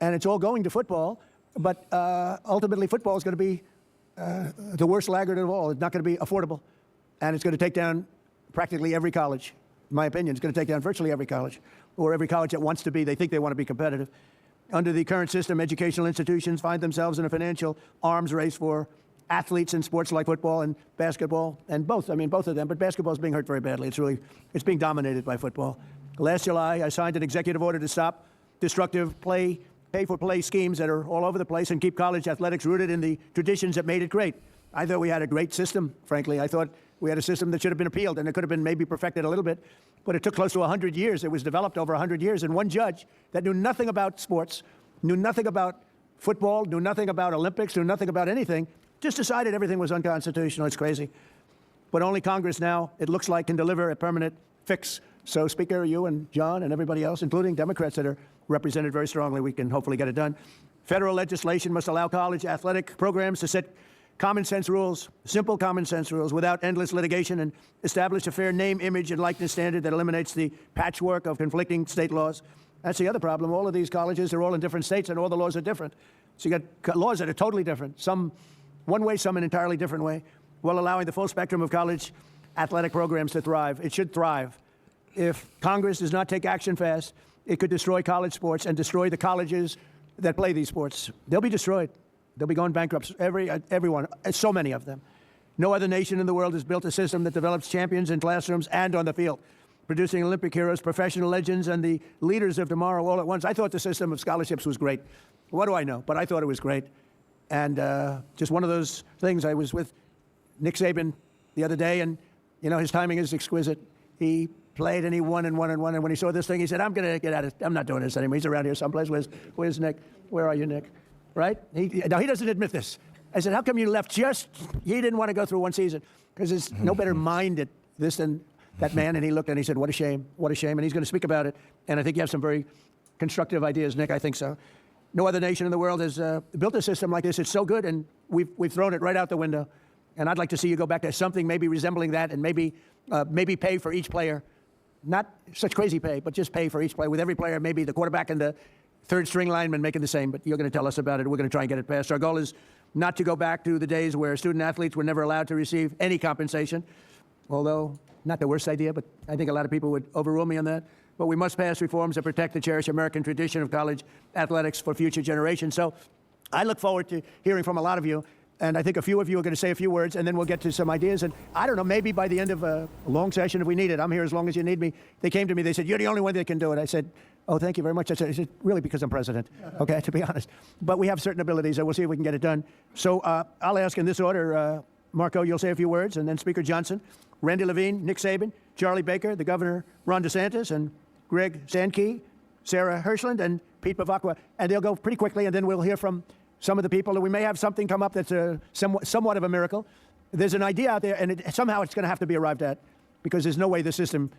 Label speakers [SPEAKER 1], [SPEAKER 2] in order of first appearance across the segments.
[SPEAKER 1] and it's all going to football. But ultimately, football is going to be the worst laggard of all. It's not going to be affordable, and it's going to take down practically every college. In my opinion, it's going to take down virtually every college, or every college that wants to be. They think they want to be competitive. Under the current system, educational institutions find themselves in a financial arms race for athletes in sports like football and basketball, and both of them, but basketball is being hurt very badly. It's being dominated by football. Last July, I signed an executive order to stop destructive pay-for-play schemes that are all over the place and keep college athletics rooted in the traditions that made it great. I thought we had a great system, frankly. I thought we had a system that should have been appealed, and it could have been maybe perfected a little bit, but it took close to 100 years. It was developed over 100 years, and one judge that knew nothing about sports, knew nothing about football, knew nothing about Olympics, knew nothing about anything, just decided everything was unconstitutional. It's crazy. But only Congress now, it looks like, can deliver a permanent fix. So, Speaker, you and John and everybody else, including Democrats that are represented very strongly, we can hopefully get it done. Federal legislation must allow college athletic programs to set common sense rules, simple common sense rules, without endless litigation, and establish a fair name, image, and likeness standard that eliminates the patchwork of conflicting state laws. That's the other problem. All of these colleges are all in different states, and all the laws are different. So you got laws that are totally different, some one way, some an entirely different way, while allowing the full spectrum of college athletic programs to thrive. It should thrive. If Congress does not take action fast, it could destroy college sports and destroy the colleges that play these sports. They'll be destroyed. They'll be going bankrupt, everyone, so many of them. No other nation in the world has built a system that develops champions in classrooms and on the field, producing Olympic heroes, professional legends, and the leaders of tomorrow all at once. I thought the system of scholarships was great. What do I know? But I thought it was great. And just one of those things. I was with Nick Saban the other day, and, you know, his timing is exquisite. He played, and he won and won and won. And when he saw this thing, he said, I'm going to get out of it. I'm not doing this anymore. He's around here someplace. Where's Nick? Where are you, Nick? Right? Now, he doesn't admit this. I said, how come you left he didn't want to go through one season? Because there's no better mind at this than that man. And he looked and he said, what a shame, what a shame. And he's going to speak about it. And I think you have some very constructive ideas, Nick. I think so. No other nation in the world has built a system like this. It's so good, and we've thrown it right out the window. And I'd like to see you go back to something maybe resembling that, and maybe pay for each player. Not such crazy pay, but just pay for each player. With every player, maybe the quarterback and the third string lineman making the same, but you're going to tell us about it. We're going to try and get it passed. Our goal is not to go back to the days where student athletes were never allowed to receive any compensation, although not the worst idea, but I think a lot of people would overrule me on that. But we must pass reforms that protect the cherished American tradition of college athletics for future generations. So I look forward to hearing from a lot of you. And I think a few of you are going to say a few words, and then we'll get to some ideas. And I don't know, maybe by the end of a long session, if we need it, I'm here as long as you need me. They came to me, they said, you're the only one that can do it. I said, oh, thank you very much. I said, really, because I'm president, okay, to be honest. But we have certain abilities, and we'll see if we can get it done. So I'll ask in this order, Marco, you'll say a few words, and then Speaker Johnson, Randy Levine, Nick Saban, Charlie Baker, the Governor Ron DeSantis, and Greg Sankey, Sarah Hirschland, and Pete Bavacqua. And they'll go pretty quickly, and then we'll hear from some of the people, and we may have something come up that's somewhat of a miracle. There's an idea out there, and somehow it's going to have to be arrived at, because there's no way the system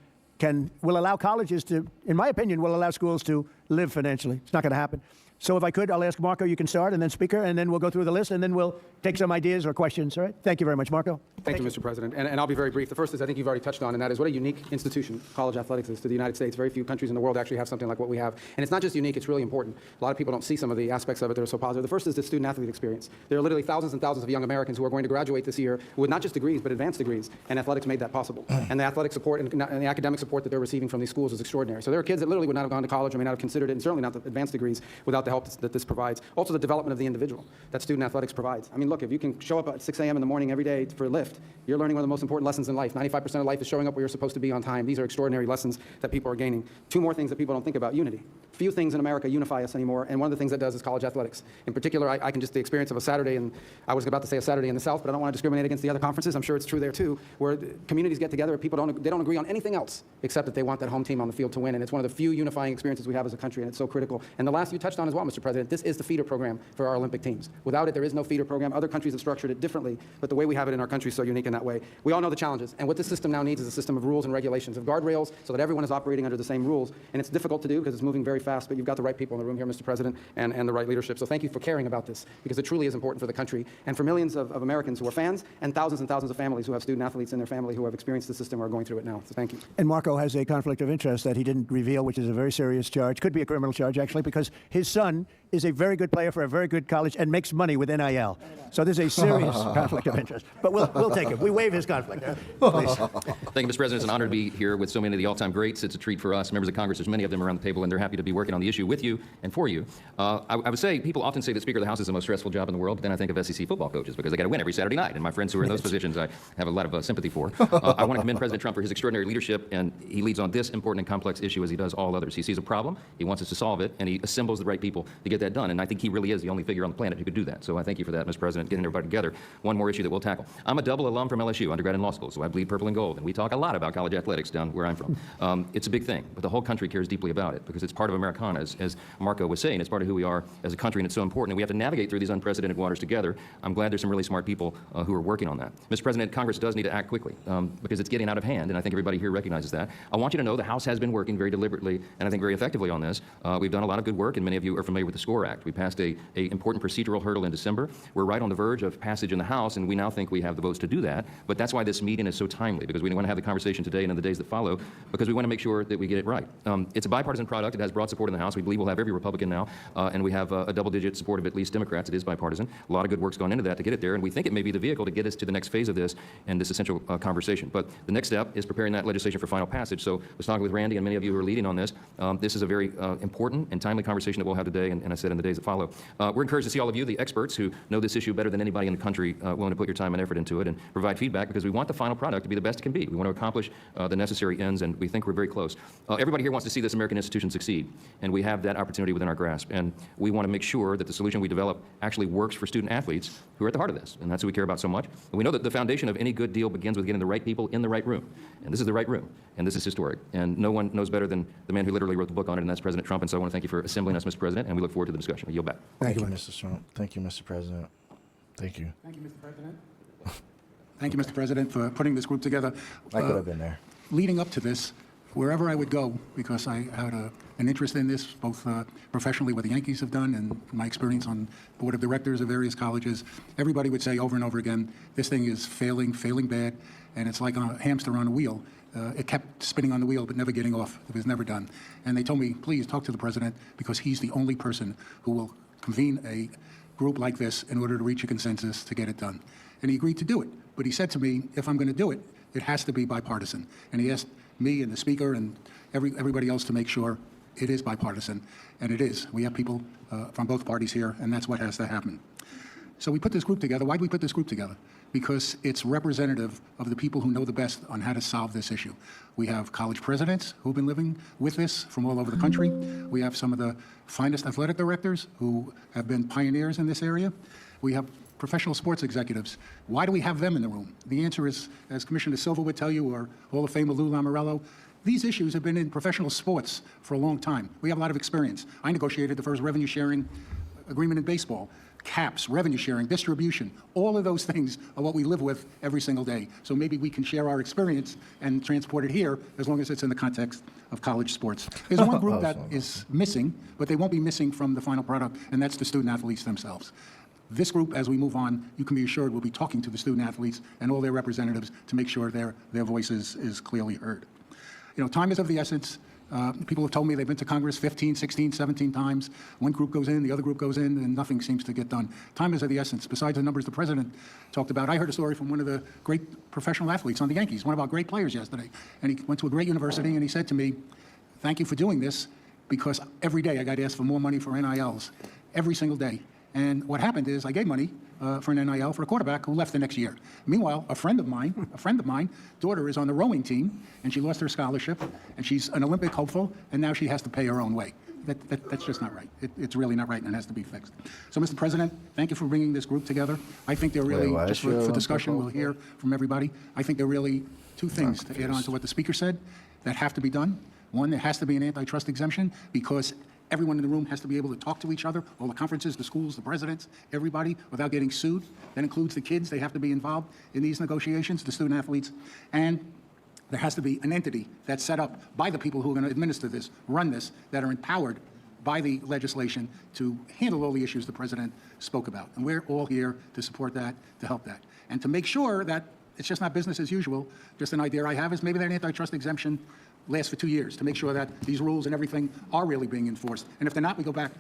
[SPEAKER 1] will allow colleges to, in my opinion, will allow schools to live financially. It's not going to happen. So if I could, I'll ask Marco, you can start, and then Speaker, and then we'll go through the list, and then we'll take some ideas or questions. All right? Thank you very much, Marco.
[SPEAKER 2] Thank you, Mr. President. And I'll be very brief. The first is, I think you've already touched on, and that is what a unique institution college athletics is to the United States. Very few countries in the world actually have something like what we have. And it's not just unique, it's really important. A lot of people don't see some of the aspects of it that are so positive. The first is the student-athlete experience. There are literally thousands and thousands of young Americans who are going to graduate this year with not just degrees, but advanced degrees. And athletics made that possible. And the athletic support and the academic support that they're receiving from these schools is extraordinary. So there are kids that literally would not have gone to college or may not have considered it, and certainly not the advanced degrees, without the help that this provides. Also, the development of the individual that student athletics provides. I mean, look, if you can show up at 6 a.m. in the morning every day for a lift, you're learning one of the most important lessons in life. 95% of life is showing up where you're supposed to be on time. These are extraordinary lessons that people are gaining. Two more things that people don't think about: unity. Few things in America unify us anymore, and one of the things that does is college athletics. In particular, I can just the experience of a Saturday, and I was about to say a Saturday in the South, but I don't want to discriminate against the other conferences. I'm sure it's true there too, where communities get together, people don't agree on anything else except that they want that home team on the field to win, and it's one of the few unifying experiences we have as a country, and it's so critical. And the last you touched on as well, Mr. President, this is the feeder program for our Olympic teams. Without it, there is no feeder program. Other countries have structured it differently, but the way we have it in our country is so unique in that way. We all know the challenges, and what this system now needs is a system of rules and regulations, of guardrails, so that everyone is operating under the same rules. And it's difficult to do because it's moving very fast, but you've got the right people in the room here, Mr. President, and the right leadership. So thank you for caring about this, because it truly is important for the country and for millions of Americans who are fans and thousands of families who have student athletes in their family who have experienced the system or are going through it now. So thank you.
[SPEAKER 1] And Marco has a conflict of interest that he didn't reveal, which is a very serious charge. Could be a criminal charge, actually, because his son is a very good player for a very good college and makes money with NIL. So there's a serious conflict of interest. But we'll take it. We waive his conflict. Please.
[SPEAKER 3] Thank you, Mr. President. It's an honor to be here with so many of the all-time greats. It's a treat for us, members of Congress. There's many of them around the table, and they're happy to be working on the issue with you and for you. I would say, people often say that Speaker of the House is the most stressful job in the world, but then I think of SEC football coaches because they got to win every Saturday night. And my friends who are in those positions, I have a lot of sympathy for. I want to commend President Trump for his extraordinary leadership, and he leads on this important and complex issue as he does all others. He sees a problem, he wants us to solve it, and he assembles the right people to get that done. And I think he really is the only figure on the planet who could do that. So I thank you for that, Mr. President, getting everybody together. One more issue that we'll tackle. I'm a double alum from LSU, undergrad and law school, so I bleed purple and gold, and we talk a lot about college athletics down where I'm from. It's a big thing, but the whole country cares deeply about it because it's part of Americana, as Marco was saying. It's part of who we are as a country, and it's so important, and we have to navigate through these unprecedented waters together. I'm glad there's some really smart people who are working on that. Mr. President, Congress does need to act quickly because it's getting out of hand, and I think everybody here recognizes that. I want you to know the House has been working very deliberately and I think very effectively on this. We've done a lot of good work, and many of you are familiar with the SCORE Act. We passed a important procedural hurdle in December. We're right on the verge of passage in the House, and we now think we have the votes to do that. But that's why this meeting is so timely, because we want to have the conversation today and in the days that follow, because we want to make sure that we get it right. It's a bipartisan product. It has broad support in the House. We believe we'll have every Republican now, and we have a double-digit support of at least Democrats. It is bipartisan. A lot of good work's gone into that to get it there, and we think it may be the vehicle to get us to the next phase of this and this essential conversation. But the next step is preparing that legislation for final passage. So I was talking with Randy and many of you who are leading on this. This is a very important and timely conversation that we'll have today, and I said in the days that follow. We're encouraged to see all of you, the experts who know this issue better than anybody in the country, willing to put your time and effort into it and provide feedback, because we want the final product to be the best it can be. We want to accomplish the necessary ends, and we think we're very close. Everybody here wants to see this American institution succeed, and we have that opportunity within our grasp. And we want to make sure that the solution we develop actually works for student athletes who are at the heart of this, and that's who we care about so much. And we know that the foundation of any good deal begins with getting the right people in the right room, and this is the right room, and this is historic. And no one knows better than the man who literally wrote the book on it, and that's President Trump. And so I want to thank you for assembling us, Mr. President, and we look forward to the discussion. I yield back.
[SPEAKER 4] Thank you, Mr. Trump. Thank you, Mr. President. Thank you.
[SPEAKER 5] Thank you, Mr. President. Thank you, Mr. President, for putting this group together.
[SPEAKER 4] I could have been there.
[SPEAKER 5] Leading up to this, wherever I would go, because I had an interest in this, both professionally, what the Yankees have done, and my experience on board of directors of various colleges, everybody would say over and over again, this thing is failing bad, and it's like a hamster on a wheel. It kept spinning on the wheel, but never getting off. It was never done. And they told me, please talk to the president, because he's the only person who will convene a group like this in order to reach a consensus to get it done. And he agreed to do it. But he said to me, if I'm going to do it, it has to be bipartisan. And he asked me and the speaker and everybody else to make sure it is bipartisan. And it is. We have people from both parties here, and that's what has to happen. So we put this group together. Why did we put this group together? Because it's representative of the people who know the best on how to solve this issue. We have college presidents who've been living with this from all over the country. We have some of the finest athletic directors who have been pioneers in this area. We have professional sports executives. Why do we have them in the room? The answer is, as Commissioner Silva would tell you, or Hall of Famer Lou Lamoriello, these issues have been in professional sports for a long time. We have a lot of experience. I negotiated the first revenue sharing agreement in baseball. Caps, revenue sharing, distribution, all of those things are what we live with every single day. So maybe we can share our experience and transport it here, as long as it's in the context of college sports. There's one group that is missing, but they won't be missing from the final product, and that's the student athletes themselves. This group, as we move on, you can be assured we'll be talking to the student athletes and all their representatives to make sure their voice is clearly heard. You know, time is of the essence. People have told me they've been to Congress 15, 16, 17 times. One group goes in, the other group goes in, and nothing seems to get done. Time is of the essence. Besides the numbers the president talked about, I heard a story from one of the great professional athletes on the Yankees, one of our great players yesterday. And he went to a great university, and he said to me, thank you for doing this, because every day I got asked for more money for NILs, every single day. And what happened is I gave money for an NIL for a quarterback who left the next year. Meanwhile, a friend of mine, daughter is on the rowing team, and she lost her scholarship, and she's an Olympic hopeful, and now she has to pay her own way. That's just not right. It's really not right, and it has to be fixed. So, Mr. President, thank you for bringing this group together. I think they're really, just for discussion, we'll hear from everybody. I think there are really two things to add on to what the Speaker said that have to be done. One, there has to be an antitrust exemption, because everyone in the room has to be able to talk to each other, all the conferences, the schools, the presidents, everybody, without getting sued. That includes the kids. They have to be involved in these negotiations, the student athletes. And there has to be an entity that's set up by the people who are going to administer this, run this, that are empowered by the legislation to handle all the issues the president spoke about. And we're all here to support that, to help that. And to make sure that it's just not business as usual. Just an idea I have is maybe that antitrust exemption lasts for 2 years to make sure that these rules and everything are really being enforced. And if they're not, we go back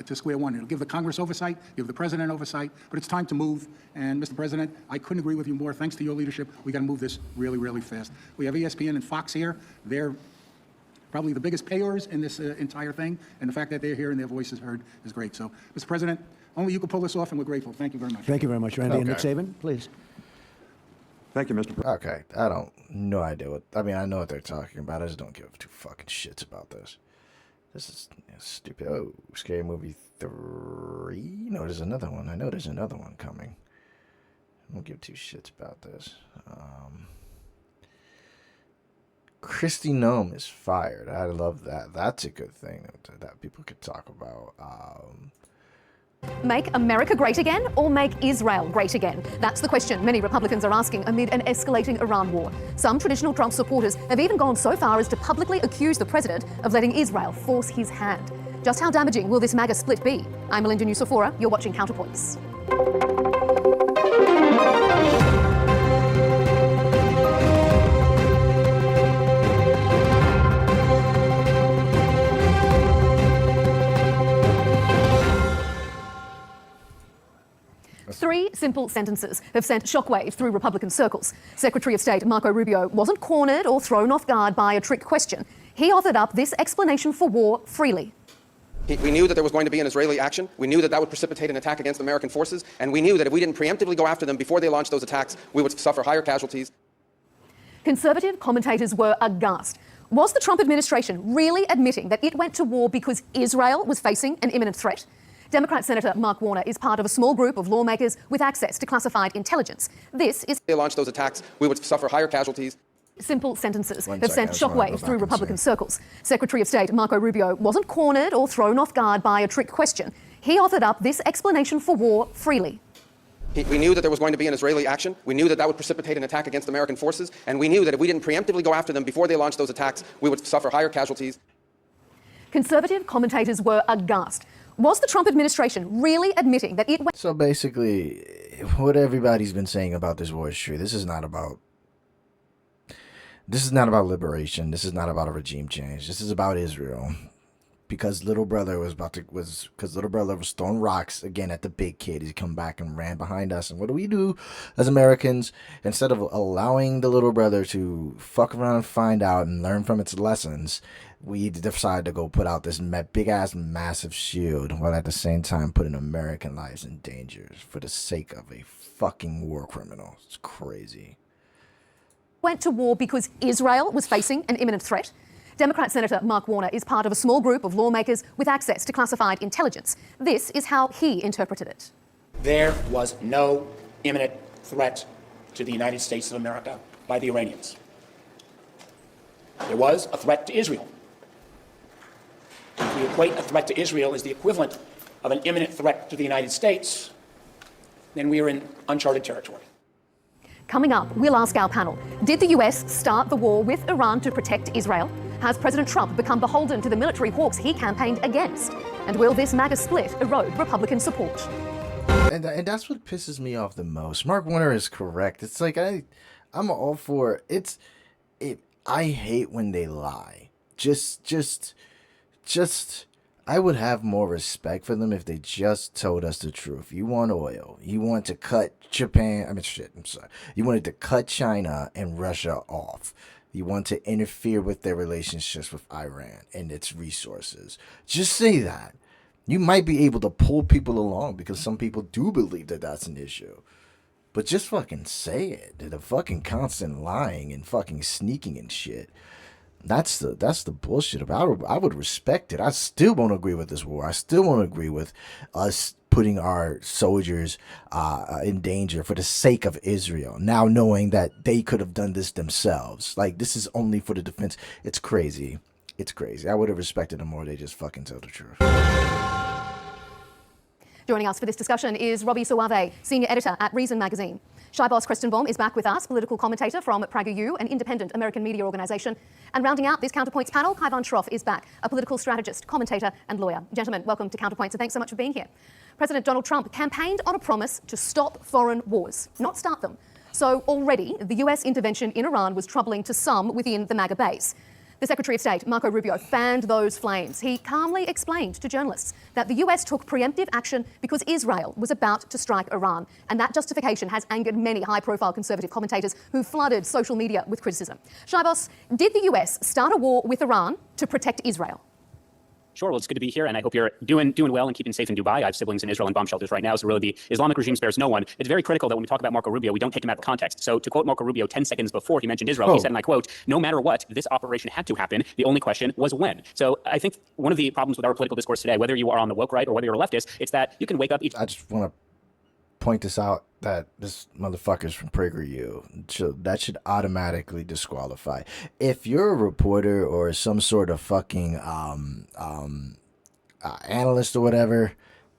[SPEAKER 5] to square one. It'll give the Congress oversight, give the president oversight, but it's time to move. And Mr. President, I couldn't agree with you more. Thanks to your leadership, we got to move this really, really fast. We have ESPN and Fox here. They're probably the biggest payers in this entire thing, and the fact that they're here and their voice is heard is great. So, Mr. President, only you can pull this off, and we're grateful. Thank you very much.
[SPEAKER 1] Thank you very much, Randy. And Nick
[SPEAKER 4] Okay.
[SPEAKER 1] Saban, please.
[SPEAKER 6] Thank you, Mr. President.
[SPEAKER 4] Okay, I don't, no idea what, I mean, I know what they're talking about. I just don't give two fucking shits about this. This is stupid. Oh, Scary Movie 3? No, there's another one. I know there's another one coming. I don't give two shits about this. Kristi Noem is fired. I love that. That's a good thing that people could talk about.
[SPEAKER 7] Make America great again or make Israel great again? That's the question many Republicans are asking amid an escalating Iran war. Some traditional Trump supporters have even gone so far as to publicly accuse the president of letting Israel force his hand. Just how damaging will this MAGA split be? I'm Melinda Nusafora. You're watching Counterpoints. Three simple sentences have sent shockwaves through Republican circles. Secretary of State Marco Rubio wasn't cornered or thrown off guard by a trick question. He offered up this explanation for war freely.
[SPEAKER 2] We knew that there was going to be an Israeli action. We knew that that would precipitate an attack against American forces. And we knew that if we didn't preemptively go after them before they launched those attacks, we would suffer higher casualties.
[SPEAKER 7] Conservative commentators were aghast. Was the Trump administration really admitting that it went to war because Israel was facing an imminent threat? Democrat Senator Mark Warner is part of a small group of lawmakers with access to classified intelligence. This is...
[SPEAKER 2] If they launched those attacks, we would suffer higher casualties.
[SPEAKER 7] Simple sentences
[SPEAKER 4] One
[SPEAKER 7] have
[SPEAKER 4] second,
[SPEAKER 7] sent
[SPEAKER 4] I just wanna go
[SPEAKER 7] shockwaves
[SPEAKER 4] back
[SPEAKER 7] through
[SPEAKER 4] and
[SPEAKER 7] Republican
[SPEAKER 4] see.
[SPEAKER 7] circles. Secretary of State Marco Rubio wasn't cornered or thrown off guard by a trick question. He offered up this explanation for war freely.
[SPEAKER 2] We knew that there was going to be an Israeli action. We knew that that would precipitate an attack against American forces. And we knew that if we didn't preemptively go after them before they launched those attacks, we would suffer higher casualties.
[SPEAKER 7] Conservative commentators were aghast. Was the Trump administration really admitting that it went...
[SPEAKER 4] So basically, what everybody's been saying about this war is true. This is not about liberation. This is not about a regime change. This is about Israel. Because little brother was throwing rocks again at the big kid. He come back and ran behind us. And what do we do as Americans? Instead of allowing the little brother to fuck around and find out and learn from its lessons, we decide to go put out this big ass massive shield while at the same time putting American lives in danger for the sake of a fucking war criminal. It's crazy.
[SPEAKER 7] went to war because Israel was facing an imminent threat? Democrat Senator Mark Warner is part of a small group of lawmakers with access to classified intelligence. This is how he interpreted it.
[SPEAKER 8] There was no imminent threat to the United States of America by the Iranians. There was a threat to Israel. If we equate a threat to Israel as the equivalent of an imminent threat to the United States, then we are in uncharted territory.
[SPEAKER 7] Coming up, we'll ask our panel, did the US start the war with Iran to protect Israel? Has President Trump become beholden to the military hawks he campaigned against? And will this MAGA split erode Republican support?
[SPEAKER 4] And that's what pisses me off the most. Mark Warner is correct. It's like I'm all for it. I hate when they lie. Just I would have more respect for them if they just told us the truth. You want oil. You want to cut You wanted to cut China and Russia off. You want to interfere with their relationships with Iran and its resources. Just say that. You might be able to pull people along because some people do believe that that's an issue. But just fucking say it. The fucking constant lying and fucking sneaking and shit. That's the bullshit. I would respect it. I still won't agree with this war. I still won't agree with us putting our soldiers in danger for the sake of Israel. Now knowing that they could have done this themselves. Like, this is only for the defense. It's crazy. It's crazy. I would have respected them more if they just fucking tell the truth.
[SPEAKER 7] Joining us for this discussion is Robbie Suave, Senior Editor at Reason Magazine. Shy Boss Christenbaum is back with us, political commentator from PragerU, an independent American media organisation. And rounding out this Counterpoints panel, Kaivan Shroff is back, a political strategist, commentator and lawyer. Gentlemen, welcome to Counterpoints and thanks so much for being here. President Donald Trump campaigned on a promise to stop foreign wars, not start them. So already, the US intervention in Iran was troubling to some within the MAGA base. The Secretary of State, Marco Rubio, fanned those flames. He calmly explained to journalists that the US took preemptive action because Israel was about to strike Iran. And that justification has angered many high-profile conservative commentators who flooded social media with criticism. Shy Boss, did the US start a war with Iran to protect Israel?
[SPEAKER 9] Sure. Well, it's good to be here, and I hope you're doing well and keeping safe in Dubai. I have siblings in Israel and bomb shelters right now, so really the Islamic regime spares no one. It's very critical that when we talk about Marco Rubio, we don't take him out of context. So to quote Marco Rubio 10 seconds before he mentioned Israel, he said, and I quote, "No matter what, this operation had to happen. The only question was when." So I think one of the problems with our political discourse today, whether you are on the woke right or whether you're a leftist, it's that you can wake up each...
[SPEAKER 4] I just want to point this out that this motherfucker's from PragerU. So that should automatically disqualify. If you're a reporter or some sort of fucking analyst or whatever,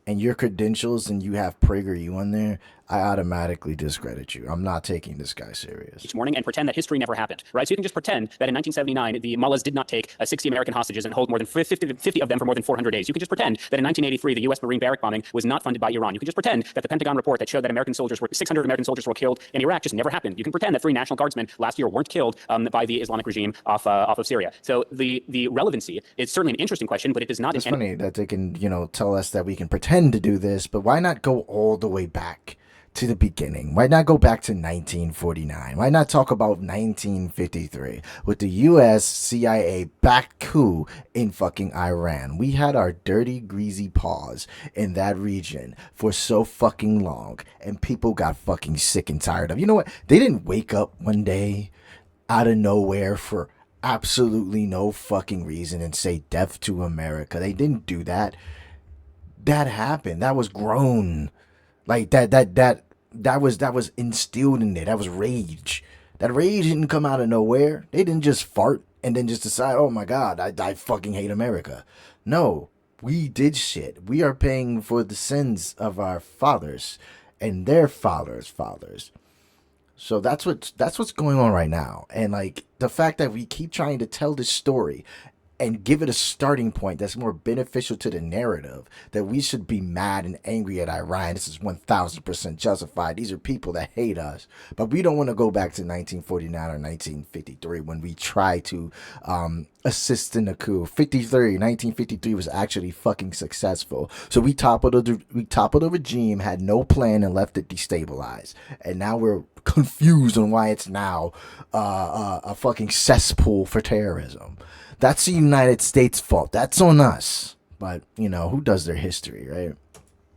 [SPEAKER 4] and your credentials and you have PragerU on there, I automatically discredit you. I'm not taking this guy serious.
[SPEAKER 9] Each morning and pretend that history never happened, right? So you can just pretend that in 1979, the mullahs did not take 60 American hostages and hold more than 50 of them for more than 400 days. You can just pretend that in 1983, the U.S. Marine barrack bombing was not funded by Iran. You can just pretend that the Pentagon report that showed that 600 American soldiers were killed in Iraq just never happened. You can pretend that 3 National Guardsmen last year weren't killed by the Islamic regime off of Syria. So the relevancy is certainly an interesting question, but it does not...
[SPEAKER 4] It's funny that they can, tell us that we can pretend to do this, but why not go all the way back to the beginning? Why not go back to 1949? Why not talk about 1953 with the US CIA back coup in fucking Iran? We had our dirty, greasy paws in that region for so fucking long, and people got fucking sick and tired of. You know what? They didn't wake up one day out of nowhere for absolutely no fucking reason and say death to America. They didn't do that. That happened. That was grown. Like that was instilled in there. That was rage. That rage didn't come out of nowhere. They didn't just fart and then just decide, oh my God, I fucking hate America. No, we did shit. We are paying for the sins of our fathers and their fathers' fathers. So that's what's going on right now. And like the fact that we keep trying to tell this story and give it a starting point that's more beneficial to the narrative, that we should be mad and angry at Iran. This is 1000% justified. These are people that hate us. But we don't want to go back to 1949 or 1953 when we try to assist in the coup. 1953 was actually fucking successful. So we toppled the regime, had no plan, and left it destabilized. And now we're confused on why it's now a fucking cesspool for terrorism. That's the United States' fault. That's on us. But, who does their history, right?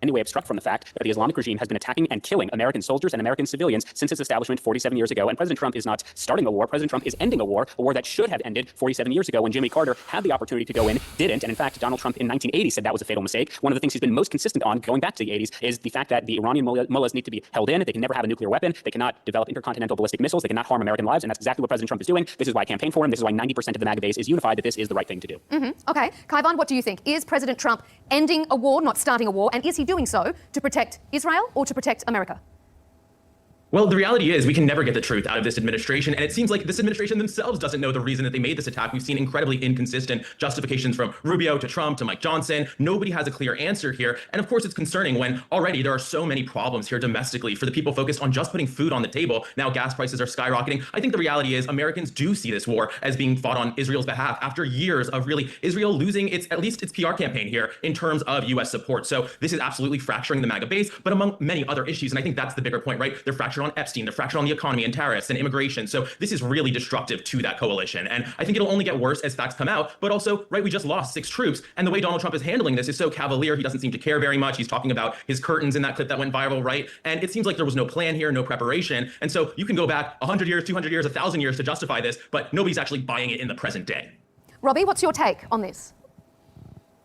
[SPEAKER 9] Anyway, obstruct from the fact that the Islamic regime has been attacking and killing American soldiers and American civilians since its establishment 47 years ago. And President Trump is not starting a war. President Trump is ending a war that should have ended 47 years ago when Jimmy Carter had the opportunity to go in, didn't. And in fact, Donald Trump in 1980 said that was a fatal mistake. One of the things he's been most consistent on going back to the 80s is the fact that the Iranian mullahs need to be held in. They can never have a nuclear weapon. They cannot develop intercontinental ballistic missiles. They cannot harm American lives. And that's exactly what President Trump is doing. This is why I campaigned for him. This is why 90% of the MAGA base is unified that this is the right thing to do.
[SPEAKER 7] Okay. Kaivan, what do you think? Is President Trump ending a war, not starting a war? And is he doing so to protect Israel or to protect America?
[SPEAKER 10] Well, the reality is we can never get the truth out of this administration, and it seems like this administration themselves doesn't know the reason that they made this attack. We've seen incredibly inconsistent justifications from Rubio to Trump to Mike Johnson. Nobody has a clear answer here. And of course, it's concerning when already there are so many problems here domestically for the people focused on just putting food on the table. Now gas prices are skyrocketing. I think the reality is Americans do see this war as being fought on Israel's behalf after years of really Israel losing at least its PR campaign here in terms of U.S. support. So this is absolutely fracturing the MAGA base, but among many other issues. And I think that's the bigger point, right? They're fractured on Epstein, they're fractured on the economy and tariffs and immigration. So this is really destructive to that coalition. And I think it'll only get worse as facts come out. But also, right, we just lost 6 troops. And the way Donald Trump is handling this is so cavalier. He doesn't seem to care very much. He's talking about his curtains in that clip that went viral, right? And it seems like there was no plan here, no preparation. And so you can go back 100 years, 200 years, 1,000 years to justify this, but nobody's actually buying it in the present day.
[SPEAKER 7] Robbie, what's your take on this?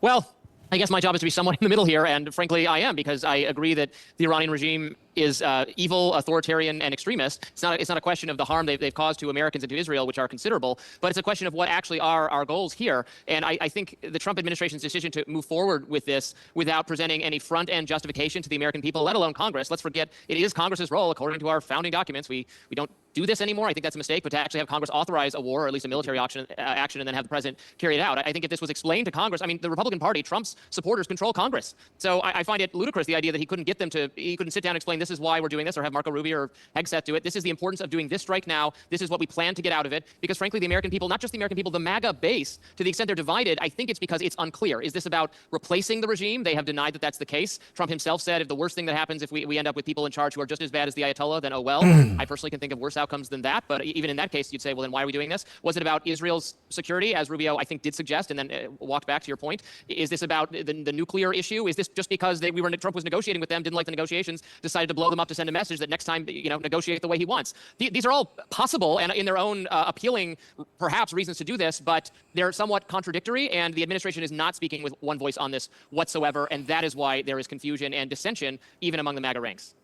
[SPEAKER 11] Well, I guess my job is to be somewhat in the middle here, and frankly, I am, because I agree that the Iranian regime
[SPEAKER 9] is evil, authoritarian, and extremist. It's not a question of the harm they've caused to Americans and to Israel, which are considerable, but it's a question of what actually are our goals here. And I think the Trump administration's decision to move forward with this without presenting any front-end justification to the American people, let alone Congress. Let's forget it is Congress's role, according to our founding documents. We don't do this anymore. I think that's a mistake, but to actually have Congress authorize a war, or at least a military action, and then have the president carry it out. I think if this was explained to Congress, I mean, the Republican Party, Trump's supporters control Congress. So I find it ludicrous, the idea that he couldn't sit down and explain this is why we're doing this, or have Marco Rubio or Hegseth do it. This is the importance of doing this strike now. This is what we plan to get out of it. Because frankly, the American people, not just the American people, the MAGA base, to the extent they're divided, I think it's because it's unclear. Is this about replacing the regime? They have denied that that's the case. Trump himself said if the worst thing that happens if we end up with people in charge who are just as bad as the Ayatollah, then oh well. I personally can think of worse outcomes than that. But even in that case, you'd say, well, then why are we doing this? Was it about Israel's security, as Rubio, I think, did suggest, and then walked back to your point? Is this about the nuclear issue? Is this just because Trump was negotiating with them, didn't like the negotiations, decided to blow them up to send a message that next time, negotiate the way he wants? These are all possible and in their own appealing, perhaps, reasons to do this, but they're somewhat contradictory, and the administration is not speaking with one voice on this whatsoever, and that is why there is confusion and dissension even among the MAGA ranks.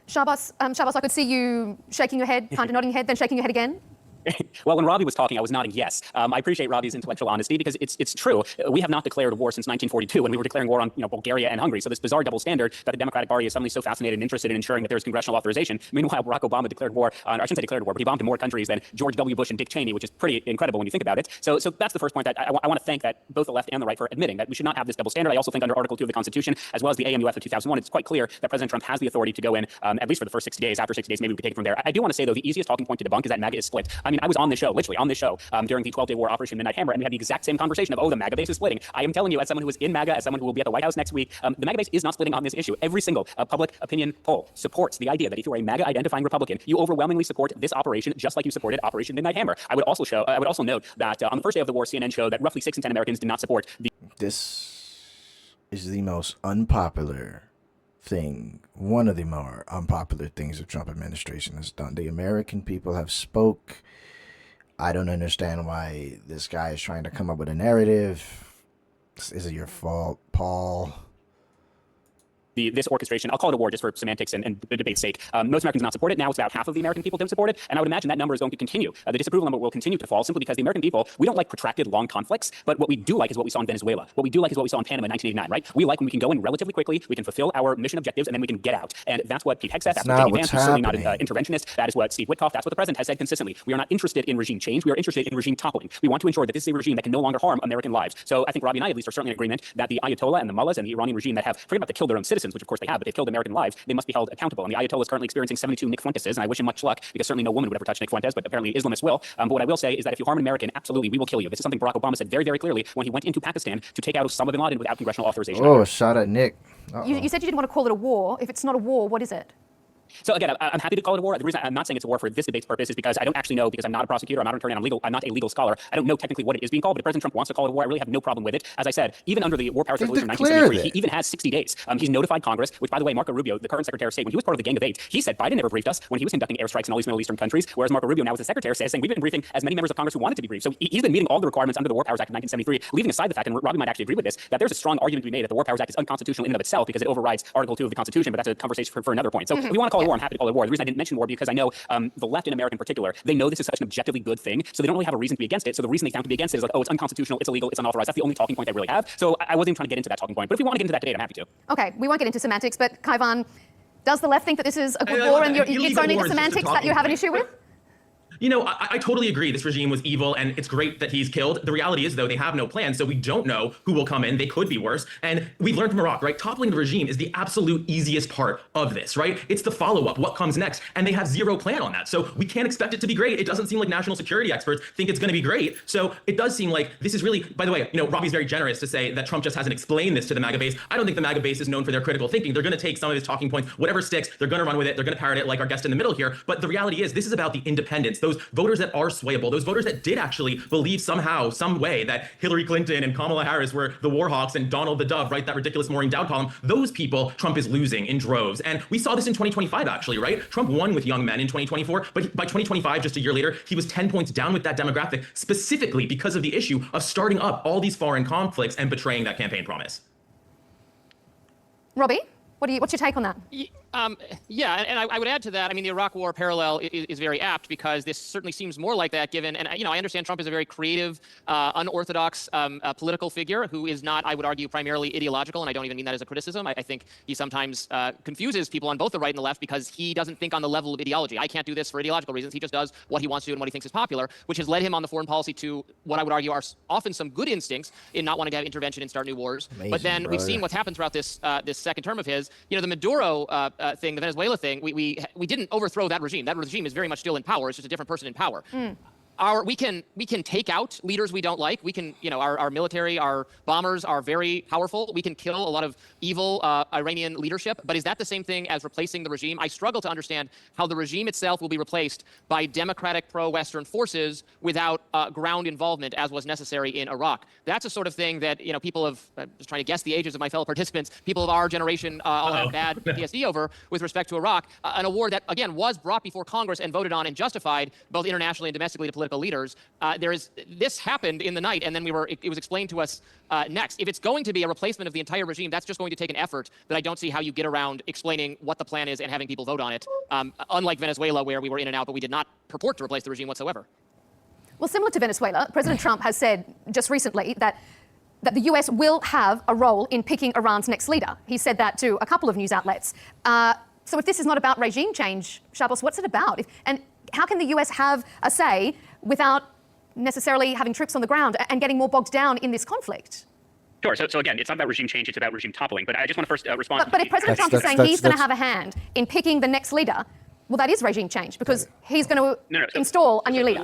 [SPEAKER 7] Shahbaz, I could see you shaking your head, kind of nodding your head, then shaking your head again.
[SPEAKER 9] Well, when Robbie was talking, I was nodding yes. I appreciate Robbie's intellectual honesty because it's true. We have not declared war since 1942 when we were declaring war on Bulgaria and Hungary. So this bizarre double standard that the Democratic Party is suddenly so fascinated and interested in ensuring that there's congressional authorization. Meanwhile, Barack Obama declared war, I shouldn't say declared war, but he bombed in more countries than George W. Bush and Dick Cheney, which is pretty incredible when you think about it. So that's the first point that I want to thank that both the left and the right for admitting that we should not have this double standard. I also think under Article 2 of the Constitution, as well as the AMUF of 2001, it's quite clear that President Trump has the authority to go in, at least for the first 60 days. After 60 days, maybe we could take it from there. I do want to say, though, the easiest talking point to debunk is that MAGA is split. I mean, I was on this show, literally on this show, during the 12-day war Operation Midnight Hammer, and we had the exact same conversation of, the MAGA base is splitting. I am telling you, as someone who is in MAGA, as someone who will be at the White House next week, the MAGA base is not splitting on this issue. Every single public opinion poll supports the idea that if you are a MAGA-identifying Republican, you overwhelmingly support this operation, just like you supported Operation Midnight Hammer. I would also note that on the first day of the war, CNN showed that roughly 6 in 10 Americans did not support the.
[SPEAKER 4] This is the most unpopular thing, one of the more unpopular things the Trump administration has done. The American people have spoke. I don't understand why this guy is trying to come up with a narrative. Is it your fault, Paul?
[SPEAKER 9] This orchestration, I'll call it a war just for semantics and the debate's sake. Most Americans do not support it. Now it's about half of the American people don't support it. And I would imagine that number is going to continue. The disapproval number will continue to fall simply because the American people, we don't like protracted long conflicts, but what we do like is what we saw in Venezuela. What we do like is what we saw in Panama in 1989, right? We like when we can go in relatively quickly, we can fulfill our mission objectives, and then we can get out. And that's what Pete Hegseth, that's what J.D. Vance, who's certainly not an interventionist, that is what Steve Witkoff, that's what the president has said consistently. We are not interested in regime change. We are interested in regime toppling. We want to ensure that this is a regime that can no longer harm American lives. So I think Robbie and I at least are certainly in agreement that the Ayatollah and the mullahs and the Iranian regime that have, forget about to kill their own citizens, which of course they have, but they've killed American lives, they must be held accountable. And the Ayatollah is currently experiencing 72 Nick Fuenteses, and I wish him much luck because certainly no woman would ever touch Nick Fuentes, but apparently Islamists will. But what I will say is that if you harm an American, absolutely, we will kill you. This is something Barack Obama said very, very clearly when he went into Pakistan to take out Osama bin Laden without congressional authorization.
[SPEAKER 4] Oh, shot at Nick.
[SPEAKER 7] You said you didn't want to call it a war. If it's not a war, what is it?
[SPEAKER 9] So again, I'm happy to call it a war. The reason I'm not saying it's a war for this debate's purpose is because I don't actually know, because I'm not a prosecutor, I'm not an attorney, I'm not a legal scholar. I don't know technically what it is being called, but if President Trump wants to call it a war, I really have no problem with it. As I said, even under the War Powers Resolution 1973, he even has 60 days. He's notified Congress, which, by the way, Marco Rubio, the current Secretary of State, when he was part of the Gang of Eight, he said Biden never briefed us when he was conducting airstrikes in all these Middle Eastern countries, whereas Marco Rubio now is the Secretary saying we've been briefing as many members of Congress who wanted to be briefed. So he's been meeting all the requirements under the War Powers Act of 1973, leaving aside the fact, and Robbie might actually agree with this, that there's a strong argument to be made that the War Powers Act is unconstitutional in and of itself because it overrides Article 2 of the Constitution, but that's a conversation for another point. So if we want to call it a war, I'm happy to call it a war. The reason I didn't mention war because I know the left in America in particular, they know this is such an objectively good thing, so they don't really have a reason to be against it. So the reason they found to be against it is like, it's unconstitutional, it's illegal, it's unauthorized. That's the only talking point they really have. So I wasn't even trying to get into that talking point. But if we want to get into that debate, I'm happy to.
[SPEAKER 7] Okay, we won't get into semantics, but Kaivan, does the left think that this is a good war and it's only the semantics that you have an issue with?
[SPEAKER 10] You know, I totally agree this regime was evil, and it's great that he's killed. The reality is, though, they have no plan, so we don't know who will come in. They could be worse. And we've learned from Iraq, right? Toppling the regime is the absolute easiest part of this, right? It's the follow-up, what comes next. And they have zero plan on that. So we can't expect it to be great. It doesn't seem like national security experts think it's going to be great. So it does seem like this is really, by the way, Robbie's very generous to say that Trump just hasn't explained this to the MAGA base. I don't think the MAGA base is known for their critical thinking. They're going to take some of his talking points, whatever sticks, they're going to run with it. They're going to parrot it like our guest in the middle here. But the reality is, this is about the independents, those voters that are swayable, those voters that did actually believe somehow, some way that Hillary Clinton and Kamala Harris were the war hawks and Donald the Dove, right? That ridiculous Maureen Dowd column. Those people Trump is losing in droves. And we saw this in 2025, actually, right? Trump won with young men in 2024, but by 2025, just a year later, he was 10 points down with that demographic, specifically because of the issue of starting up all these foreign conflicts and betraying that campaign promise.
[SPEAKER 7] Robbie, what's your take on that?
[SPEAKER 9] Yeah, and I would add to that. I mean, the Iraq War parallel is very apt because this certainly seems more like that. Given, and I understand Trump is a very creative, unorthodox political figure who is not, I would argue, primarily ideological, and I don't even mean that as a criticism. I think he sometimes confuses people on both the right and the left because he doesn't think on the level of ideology. I can't do this for ideological reasons. He just does what he wants to do and what he thinks is popular, which has led him on the foreign policy to what I would argue are often some good instincts in not wanting to have intervention and start new wars.
[SPEAKER 4] Amazing,
[SPEAKER 9] but then we've seen what's happened throughout this this second term of his. You know, the Maduro thing, the Venezuela thing, we didn't overthrow that regime. That regime is very much still in power. It's just a different person in power. We can take out leaders we don't like. We can, our military, our bombers are very powerful. We can kill a lot of evil Iranian leadership. But is that the same thing as replacing the regime? I struggle to understand how the regime itself will be replaced by democratic pro-Western forces without ground involvement, as was necessary in Iraq. That's a sort of thing that people have. Just trying to guess the ages of my fellow participants. People of our generation all have bad PTSD over with respect to Iraq, an award that again was brought before Congress and voted on and justified both internationally and domestically to political leaders. This happened in the night, and then it was explained to us next. If it's going to be a replacement of the entire regime, that's just going to take an effort that I don't see how you get around explaining what the plan is and having people vote on it. Unlike Venezuela, where we were in and out, but we did not purport to replace the regime whatsoever.
[SPEAKER 7] Well, similar to Venezuela, President Trump has said just recently that the US will have a role in picking Iran's next leader. He said that to a couple of news outlets. So if this is not about regime change, Shabbos, what's it about? And how can the US have a say without necessarily having troops on the ground and getting more bogged down in this conflict?
[SPEAKER 9] Sure. So again, it's not about regime change, it's about regime toppling. But I just want to first respond.
[SPEAKER 7] But if President Trump is saying he's going to have a hand in picking the next leader, well, that is regime change because he's going to install a new leader.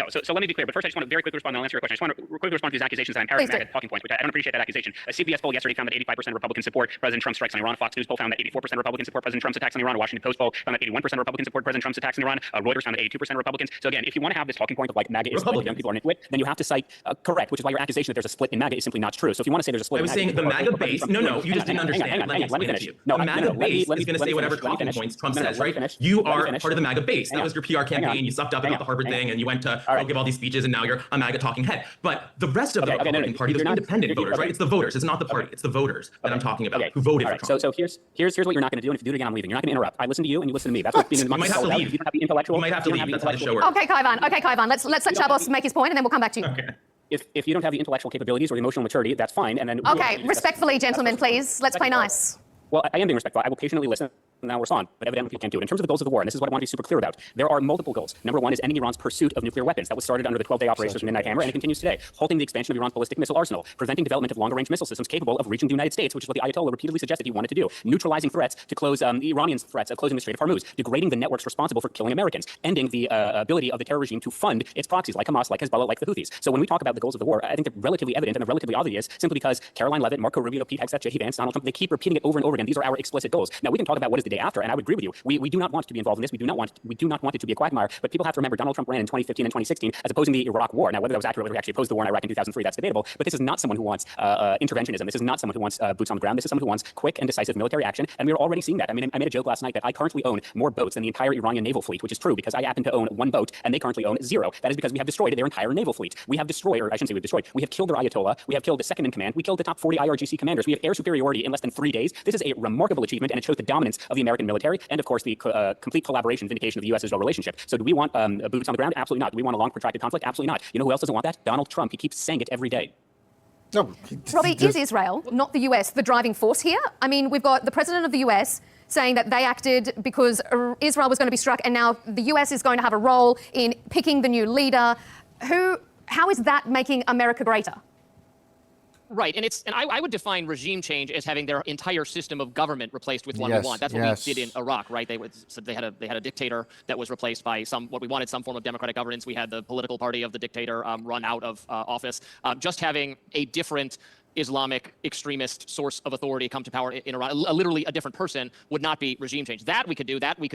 [SPEAKER 9] So let me be clear. But first, I just want to very quickly respond. I'll answer your question. I just want to quickly respond to these accusations that I'm parroting back at talking points, which I don't appreciate that accusation. A CBS poll yesterday found that 85% of Republicans support President Trump's strikes on Iran. A Fox News poll found that 84% of Republicans support President Trump's attacks on Iran. A Washington Post poll found that 81% of Republicans support President Trump's attacks on Iran. Reuters found that 82% of Republicans. So again, if you want to have this talking point of like MAGA is split, young people are into it, then you have to cite correct, which is why your accusation that there's a split in MAGA is simply not true. So if you want to say there's a split,
[SPEAKER 10] I was saying the MAGA base. No, you just didn't understand. Let me finish. The MAGA base is going to say whatever talking points Trump says, right? You are part of the MAGA base. That was your PR campaign. You sucked up about the Harvard thing, and you went to give all these speeches, and now you're a MAGA talking head. But the rest of the Republican Party, those independent voters, right? It's the voters. It's not the party. It's the voters that I'm talking about who voted for Trump.
[SPEAKER 9] So here's what you're not going to do, and if you do it again, I'm leaving. You're not going to interrupt. I listen to you, and you listen to me. That's what being in
[SPEAKER 10] You might have to leave.
[SPEAKER 9] You don't have the intellectual.
[SPEAKER 10] You might have to leave. That's how the show works.
[SPEAKER 7] Okay, Kaivan. Let's let Shabbos make his point, and then we'll come back to you.
[SPEAKER 10] Okay.
[SPEAKER 9] If you don't have the intellectual capabilities or the emotional maturity, that's fine. And then
[SPEAKER 7] Okay, respectfully, gentlemen, please. Let's play nice.
[SPEAKER 9] Well, I am being respectful. I will patiently listen and I'll respond, but evidently you can't do it. In terms of the goals of the war, and this is what I want to be super clear about, there are multiple goals. Number one is ending Iran's pursuit of nuclear weapons. That was started under the 12-day Operation Midnight Hammer, and it continues today. Halting the expansion of Iran's ballistic missile arsenal, preventing development of longer-range missile systems capable of reaching the United States, which is what the Ayatollah repeatedly suggested he wanted to do. Neutralizing threats to close the Iranian threats of closing the Strait of Hormuz, degrading the networks responsible for killing Americans, ending the ability of the terror regime to fund its proxies like Hamas, like Hezbollah, like the Houthis. So when we talk about the goals of the war, I think they're relatively evident and they're relatively obvious simply because Caroline Levitt, Marco Rubio, Pete Hegseth, J.D. Vance, Donald Trump, they keep repeating it over and over again. These are our explicit goals. Now we can talk about what is the day after, and I would agree with you. We do not want to be involved in this. We do not want it to be a quagmire. But people have to remember Donald Trump ran in 2015 and 2016 as opposing the Iraq War. Now whether that was accurate, whether he actually opposed the war in Iraq in 2003, that's debatable. But this is not someone who wants interventionism. This is not someone who wants boots on the ground. This is someone who wants quick and decisive military action. And we are already seeing that. I mean, I made a joke last night that I currently own more boats than the entire Iranian naval fleet, which is true because I happen to own one boat and they currently own zero. That is because we have destroyed their entire naval fleet. We have destroyed, or I shouldn't say we've destroyed. We have killed their Ayatollah. We have killed the second in command. We killed the top 40 IRGC commanders. We have air superiority in less than 3 days. This is a remarkable achievement, and it shows the dominance of the American military and, of course, the complete collaboration, vindication of the U.S.-Israel relationship. So do we want boots on the ground? Absolutely not. Do we want a long, protracted conflict? Absolutely not. You know who else doesn't want that? Donald Trump. He keeps saying it every day.
[SPEAKER 4] No,
[SPEAKER 7] Robbie, is Israel, not the US, the driving force here? I mean, we've got the president of the US saying that they acted because Israel was going to be struck, and now the US is going to have a role in picking the new leader. How is that making America greater?
[SPEAKER 9] Right, and I would define regime change as having their entire system of government replaced with one we want. That's what we did in Iraq, right? They had a dictator that was replaced by some form of democratic governance. We had the political party of the dictator run out of office. Just having a different Islamic extremist source of authority come to power in Iran, literally a different person, would not be regime change. That we could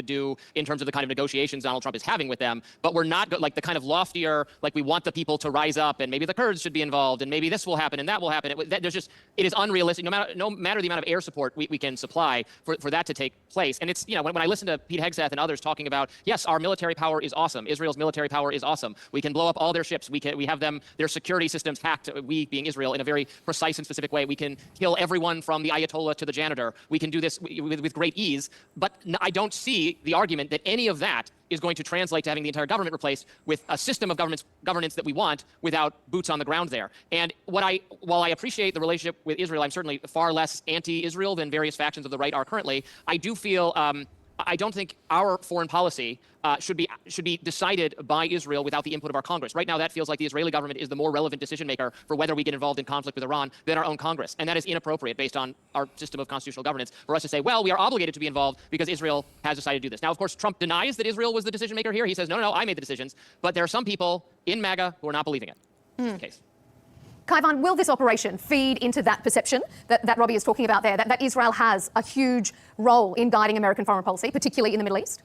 [SPEAKER 9] do in terms of the kind of negotiations Donald Trump is having with them, but we're not like the kind of loftier, like we want the people to rise up and maybe the Kurds should be involved and maybe this will happen and that will happen. It is unrealistic, no matter the amount of air support we can supply for that to take place. And it's, when I listen to Pete Hegseth and others talking about, yes, our military power is awesome. Israel's military power is awesome. We can blow up all their ships. We have their security systems hacked, we being Israel, in a very precise
[SPEAKER 11] precise and specific way. We can kill everyone from the Ayatollah to the janitor. We can do this with great ease. But I don't see the argument that any of that is going to translate to having the entire government replaced with a system of governance that we want without boots on the ground there. And while I appreciate the relationship with Israel, I'm certainly far less anti-Israel than various factions of the right are currently. I do feel I don't think our foreign policy should be decided by Israel without the input of our Congress. Right now, that feels like the Israeli government is the more relevant decision maker for whether we get involved in conflict with Iran than our own Congress. And that is inappropriate based on our system of constitutional governance for us to say, well, we are obligated to be involved because Israel has decided to do this. Now, of course, Trump denies that Israel was the decision maker here. He says, no, I made the decisions. But there are some people in MAGA who are not believing it. That's the case.
[SPEAKER 7] Kaivan, will this operation feed into that perception that Robbie is talking about there, that Israel has a huge role in guiding American foreign policy, particularly in the Middle East?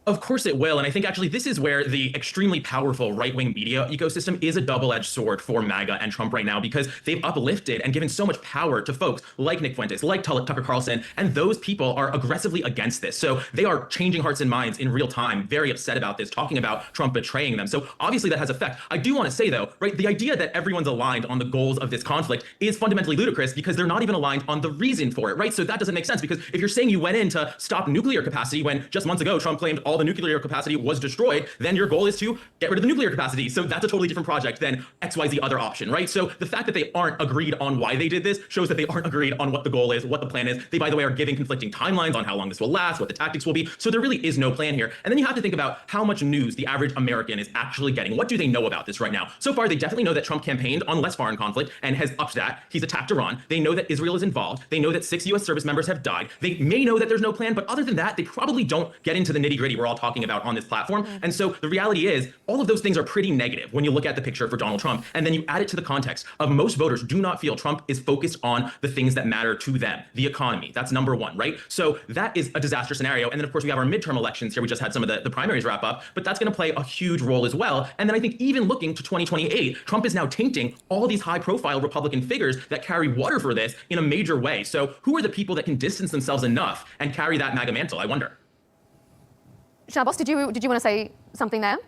[SPEAKER 10] Of course it will. And I think actually this is where the extremely powerful right-wing media ecosystem is a double-edged sword for MAGA and Trump right now, because they've uplifted and given so much power to folks like Nick Fuentes, like Tucker Carlson, and those people are aggressively against this. So they are changing hearts and minds in real time, very upset about this, talking about Trump betraying them. So obviously that has effect. I do want to say though, right, the idea that everyone's aligned on the goals of this conflict is fundamentally ludicrous because they're not even aligned on the reason for it, right? So that doesn't make sense, because if you're saying you went in to stop nuclear capacity when just months ago Trump claimed all the nuclear capacity was destroyed, then your goal is to get rid of the nuclear capacity. So that's a totally different project than XYZ other option, right? So the fact that they aren't agreed on why they did this shows that they aren't agreed on what the goal is, what the plan is. They, by the way, are giving conflicting timelines on how long this will last, what the tactics will be. So there really is no plan here. And then you have to think about how much news the average American is actually getting. What do they know about this right now? So far, they definitely know that Trump campaigned on less foreign conflict and has upped that. He's attacked Iran. They know that Israel is involved. They know that 6 U.S. service members have died. They may know that there's no plan, but other than that, they probably don't get into the nitty-gritty we're all talking about on this platform. And so the reality is all of those things are pretty negative when you look at the picture for Donald Trump. And then you add it to the context of most voters do not feel Trump is focused on the things that matter to them, the economy. That's number one, right? So that is a disaster scenario. And then, of course, we have our midterm elections here. We just had some of the primaries wrap up, but that's going to play a huge role as well. And then I think even looking to 2028, Trump is now tainting all these high-profile Republican figures that carry water for this in a major way. So who are the people that can distance themselves enough and carry that MAGA mantle, I wonder?
[SPEAKER 7] Shahboz, did you want to say something there?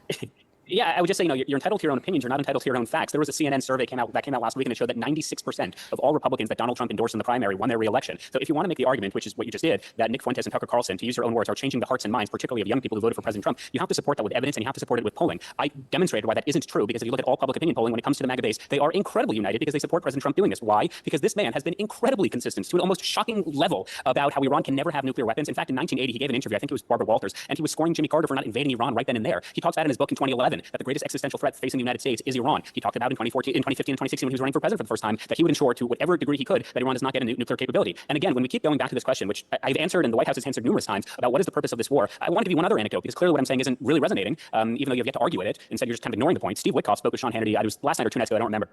[SPEAKER 9] Yeah, I would just say, you're entitled to your own opinions. You're not entitled to your own facts. There was a CNN survey that came out last week, and it showed that 96% of all Republicans that Donald Trump endorsed in the primary won their re-election. So if you want to make the argument, which is what you just did, that Nick Fuentes and Tucker Carlson, to use your own words, are changing the hearts and minds, particularly of young people who voted for President Trump, you have to support that with evidence and you have to support it with polling. I demonstrated why that isn't true, because if you look at all public opinion polling when it comes to the MAGA base, they are incredibly united because they support President Trump doing this. Why? Because this man has been incredibly consistent to an almost shocking level about how Iran can never have nuclear weapons. In fact, in 1980, he gave an interview, I think it was Barbara Walters, and he was scoring Jimmy Carter for not invading Iran right then and there. He talks about in his book in 2011 that the greatest existential threat facing the United States is Iran. He talked about in 2015 and 2016 when he was running for president for the first time that he would ensure to whatever degree he could that Iran does not get a nuclear capability. And again, when we keep going back to this question, which I've answered and the White House has answered numerous times about what is the purpose of this war, I want to give you one other anecdote because clearly what I'm saying isn't really resonating, even though you have yet to argue with it. Instead, you're just kind of ignoring the point. Steve Witkoff spoke with Sean Hannity, it was last night or 2 nights ago, I don't remember.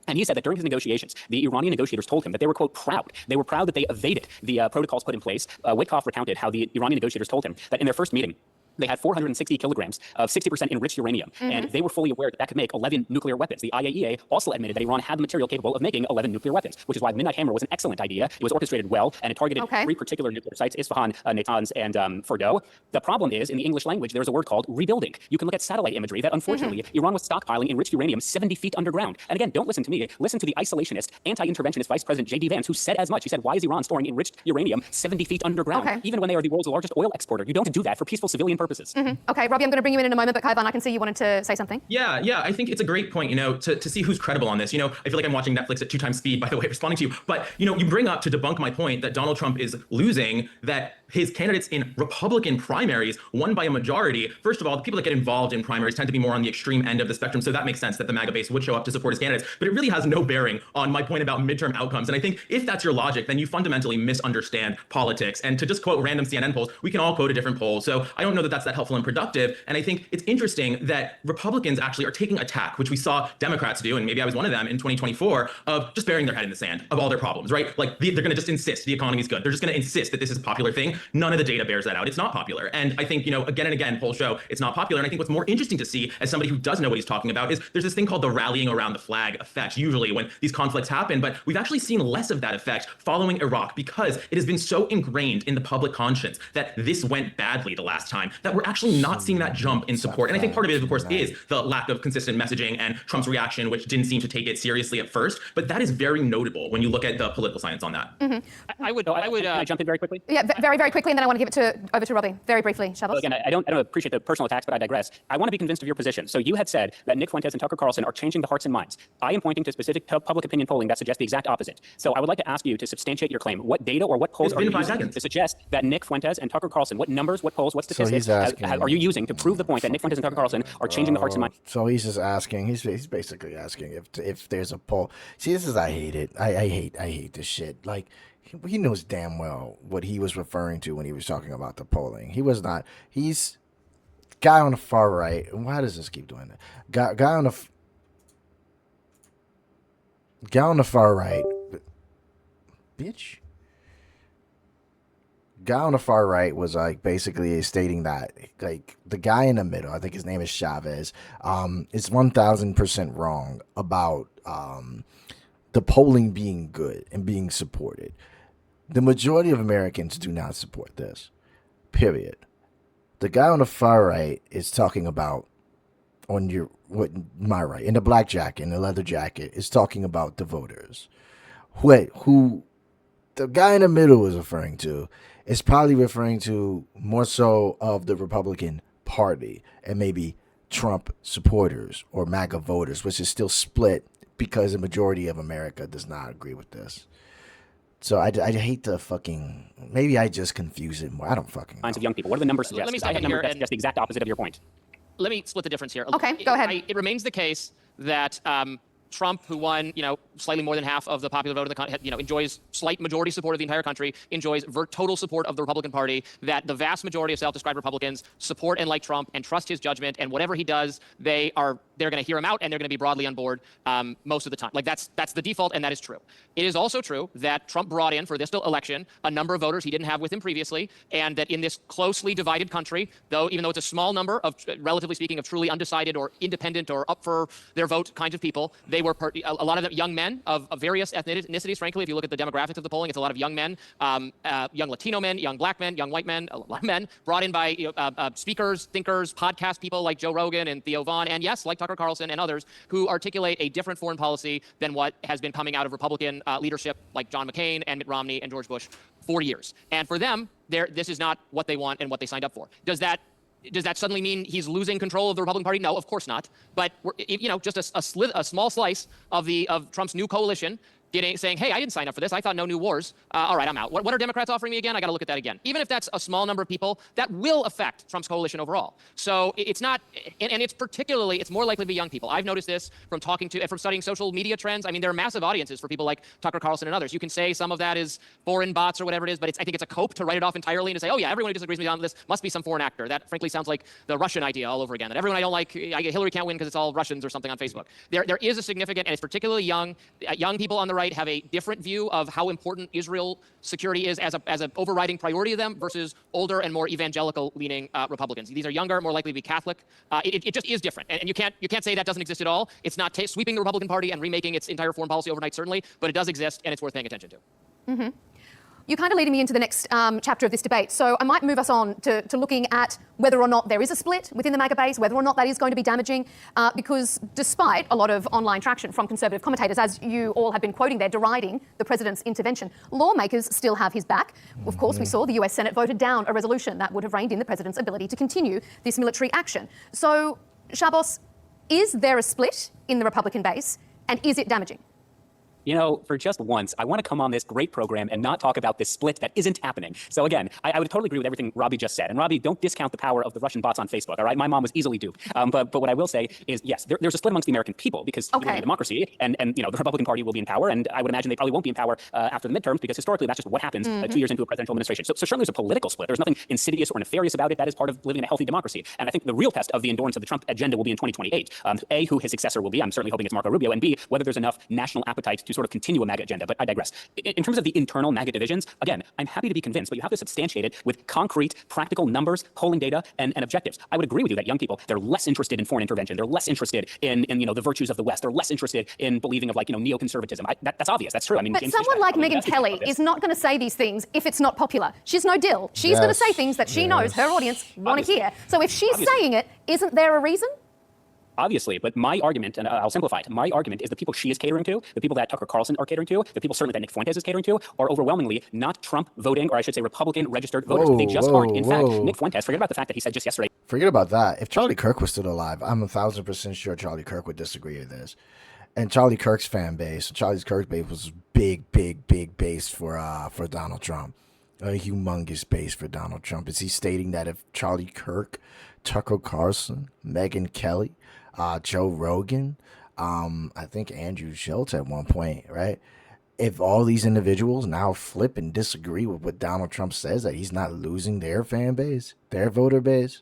[SPEAKER 9] And he said that during his negotiations, the Iranian negotiators told him that they were, quote, proud. They were proud that they evaded the protocols put in place. Witkoff recounted how the Iranian negotiators told him that in their first meeting, they had 460 kilograms of 60% enriched uranium, and they were fully aware that that could make 11 nuclear weapons. The IAEA also admitted that Iran had the material capable of making 11 nuclear weapons, which is why the Midnight Hammer was an excellent idea. It was orchestrated well, and it targeted 3 particular nuclear sites, Isfahan, Natanz, and Fordow. The problem is, in the English language, there's a word called rebuilding. You can look at satellite imagery that, unfortunately, Iran was stockpiling enriched uranium 70 feet underground. And again, don't listen to me. Listen to the isolationist, anti-interventionist Vice President J.D. Vance, who said as much. He said, why is Iran storing enriched uranium 70 feet underground? Even when they are the world's largest oil exporter. You don't do that for peaceful civilian purposes.
[SPEAKER 7] Okay, Robbie, I'm going to bring you in a moment, but Kaivan, I can see you wanted to say something.
[SPEAKER 10] Yeah, I think it's a great point, to see who's credible on this. I feel like I'm watching Netflix at 2 times speed, by the way, responding to you. But, you bring up to debunk my point that Donald Trump is losing, that his candidates in Republican primaries won by a majority. First of all, the people that get involved in primaries tend to be more on the extreme end of the spectrum, so that makes sense that the MAGA base would show up to support his candidates. But it really has no bearing on my point about midterm outcomes. And I think if that's your logic, then you fundamentally misunderstand politics. And to just quote random CNN polls, we can all quote a different poll. So I don't know that that's that helpful and productive. And I think it's interesting that Republicans actually are taking attack, which we saw Democrats do, and maybe I was one of them in 2024, of just burying their head in the sand of all their problems, right? Like they're going to just insist the economy is good. They're just going to insist that this is a popular thing. none of the data bears that out. It's not popular. And I think, again and again, polls show it's not popular. And I think what's more interesting to see as somebody who does know what he's talking about is there's this thing called the rallying around the flag effect, usually when these conflicts happen. But we've actually seen less of that effect following Iraq because it has been so ingrained in the public conscience that this went badly the last time that we're actually not seeing that jump in support. And I think part of it, of course, is the lack of consistent messaging and Trump's reaction, which didn't seem to take it seriously at first. But that is very notable when you look at the political science on that.
[SPEAKER 11] I would.
[SPEAKER 9] Can I jump in very quickly?
[SPEAKER 7] Yeah, very, very quickly, and then I want to give it over to Robbie. Very briefly, Shabos.
[SPEAKER 9] Well, again, I don't appreciate the personal attacks, but I digress. I want to be convinced of your position. So you had said that Nick Fuentes and Tucker Carlson are changing the hearts and minds. I am pointing to specific public opinion polling that suggests the exact opposite. So I would like to ask you to substantiate your claim. What data or what polls are you using to suggest that Nick Fuentes and Tucker Carlson, what numbers, what polls, what statistics are you using to prove the point that Nick Fuentes and Tucker Carlson are changing the hearts and minds?
[SPEAKER 4] So he's just asking. He's basically asking if there's a poll. See, this is I hate it. I hate this shit. Like he knows damn well what he was referring to when he was talking about the polling. He was not. He's guy on the far right. Why does this keep doing that? Guy on the far right. Bitch. Guy on the far right was like basically stating that like the guy in the middle, I think his name is Chavez, is 1000% wrong about the polling being good and being supported. The majority of Americans do not support this. Period. The guy on the far right is talking about my right, in the black jacket, in the leather jacket, is talking about the voters. Who the guy in the middle is referring to is probably referring to more so of the Republican Party and maybe Trump supporters or MAGA voters, which is still split because the majority of America does not agree with this. So I hate the fucking, maybe I just confuse it more. I don't fucking know.
[SPEAKER 9] Minds of young people. What do the numbers suggest?
[SPEAKER 11] Let me
[SPEAKER 9] I have numbers that
[SPEAKER 11] and
[SPEAKER 9] suggest the exact opposite of your point.
[SPEAKER 11] let me split the difference here.
[SPEAKER 7] Okay, go ahead.
[SPEAKER 11] It remains the case that Trump, who won, slightly more than half of the popular vote of the country, enjoys slight majority support of the entire country, enjoys total support of the Republican Party, that the vast majority of self-described Republicans support and like Trump and trust his judgment, and whatever he does, they're going to hear him out and they're going to be broadly on board most of the time. Like that's the default, and that is true. It is also true that Trump brought in for this election a number of voters he didn't have with him previously, and that in this closely divided country, even though it's a small number of, relatively speaking, of truly undecided or independent or up for their vote kinds of people, they were a lot of them young men of various ethnicities. Frankly, if you look at the demographics of the polling, it's a lot of young men, young Latino men, young black men, young white men, a lot of men brought in by speakers, thinkers, podcast people like Joe Rogan and Theo Vaughn, and yes, like Tucker Carlson and others, who articulate a different foreign policy than what has been coming out of Republican leadership like John McCain and Mitt Romney and George Bush for years. And for them, this is not what they want and what they signed up for. Does that suddenly mean he's losing control of the Republican Party? No, of course not. But just a small slice of Trump's new coalition saying, hey, I didn't sign up for this. I thought no new wars. All right, I'm out. What are Democrats offering me again? I got to look at that again. Even if that's a small number of people, that will affect Trump's coalition overall. So it's not, and it's more likely to be young people. I've noticed this from studying social media trends. I mean, there are massive audiences for people like Tucker Carlson and others. You can say some of that is foreign bots or whatever it is, but I think it's a cope to write it off entirely and to say, oh yeah, everyone who disagrees with me on this must be some foreign actor. That frankly sounds like the Russian idea all over again, that everyone I don't like, Hillary can't win because it's all Russians or something on Facebook. There is a significant, and it's particularly young people on the right have a different view of how important Israel security is as an overriding priority to them versus older and more evangelical-leaning Republicans. These are younger, more likely to be Catholic. It just is different, and you can't say that doesn't exist at all. It's not sweeping the Republican Party and remaking its entire foreign policy overnight, certainly, but it does exist, and it's worth paying attention to.
[SPEAKER 7] Mm-hmm. You're kind of leading me into the next chapter of this debate, so I might move us on to looking at whether or not there is a split within the MAGA base, whether or not that is going to be damaging, because despite a lot of online traction from conservative commentators, as you all have been quoting there, deriding the president's intervention, lawmakers still have his back. Of course, we saw the US Senate voted down a resolution that would have reined in the president's ability to continue this military action. So, Shabos, is there a split in the Republican base, and is it damaging?
[SPEAKER 9] For just once, I want to come on this great program and not talk about this split that isn't happening. So again, I would totally agree with everything Robbie just said. And Robbie, don't discount the power of the Russian bots on Facebook, all right? My mom was easily duped. But what I will say is, yes, there's a split amongst the American people because we live in a democracy, and the Republican Party will be in power, and I would imagine they probably won't be in power after the midterms because historically that's just what happens 2 years into a presidential administration. So certainly there's a political split. There's nothing insidious or nefarious about it. That is part of living in a healthy democracy. And I think the real test of the endurance of the Trump agenda will be in 2028. A, who his successor will be. I'm certainly hoping it's Marco Rubio. And B, whether there's enough national appetite to sort of continue a MAGA agenda, but I digress. In terms of the internal MAGA divisions, again, I'm happy to be convinced, but you have to substantiate it with concrete, practical numbers, polling data, and objectives. I would agree with you that young people, they're less interested in foreign intervention. They're less interested in the virtues of the West. They're less interested in believing of neoconservatism. That's obvious. That's true. I mean,
[SPEAKER 7] But
[SPEAKER 9] James
[SPEAKER 7] someone
[SPEAKER 9] Fishman
[SPEAKER 7] like
[SPEAKER 9] probably
[SPEAKER 7] Megyn
[SPEAKER 9] does think
[SPEAKER 7] Kelly
[SPEAKER 9] about this.
[SPEAKER 7] is not going to say these things if it's not popular. She's no dill. She's going to say things that she knows her audience want to hear. So if she's saying it, isn't there a reason?
[SPEAKER 9] Obviously, but my argument, and I'll simplify it, my argument is the people she is catering to, the people that Tucker Carlson are catering to, the people certainly that Nick Fuentes is catering to, are overwhelmingly not Trump voting, or I should say Republican registered voters. They just aren't. In fact, Nick Fuentes, forget about the fact that he said just yesterday.
[SPEAKER 4] Forget about that. If Charlie Kirk was still alive, I'm 1,000% sure Charlie Kirk would disagree with this. And Charlie Kirk's fan base, Charlie Kirk's base was big base for Donald Trump. A humongous base for Donald Trump. Is he stating that if Charlie Kirk, Tucker Carlson, Megyn Kelly, Joe Rogan, I think Andrew Schultz at one point, right? If all these individuals now flip and disagree with what Donald Trump says, that he's not losing their fan base, their voter base,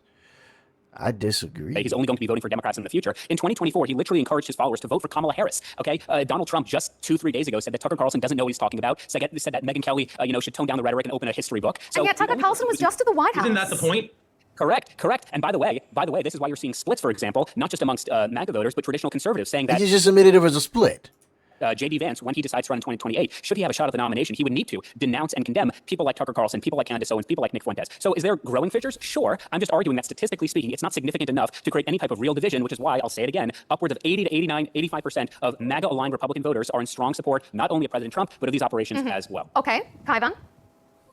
[SPEAKER 4] I disagree.
[SPEAKER 9] He's only going to be voting for Democrats in the future. In 2024, he literally encouraged his followers to vote for Kamala Harris. Okay, Donald Trump just 2-3 days ago said that Tucker Carlson doesn't know what he's talking about. Said that Megyn Kelly, should tone down the rhetoric and open a history book. So
[SPEAKER 7] And yet Tucker Carlson was just at the White House.
[SPEAKER 10] Isn't that the point?
[SPEAKER 9] Correct. And by the way, this is why you're seeing splits, for example, not just amongst MAGA voters, but traditional conservatives saying that
[SPEAKER 4] He just admitted there was a split.
[SPEAKER 9] J.D. Vance, when he decides to run in 2028, should he have a shot at the nomination, he would need to denounce and condemn people like Tucker Carlson, people like Candace Owens, people like Nick Fuentes. So is there growing fissures? Sure. I'm just arguing that statistically speaking, it's not significant enough to create any type of real division, which is why, I'll say it again, upwards of 80 to 89, 85% of MAGA-aligned Republican voters are in strong support, not only of President Trump, but of these operations as well.
[SPEAKER 7] Okay, Kaivan.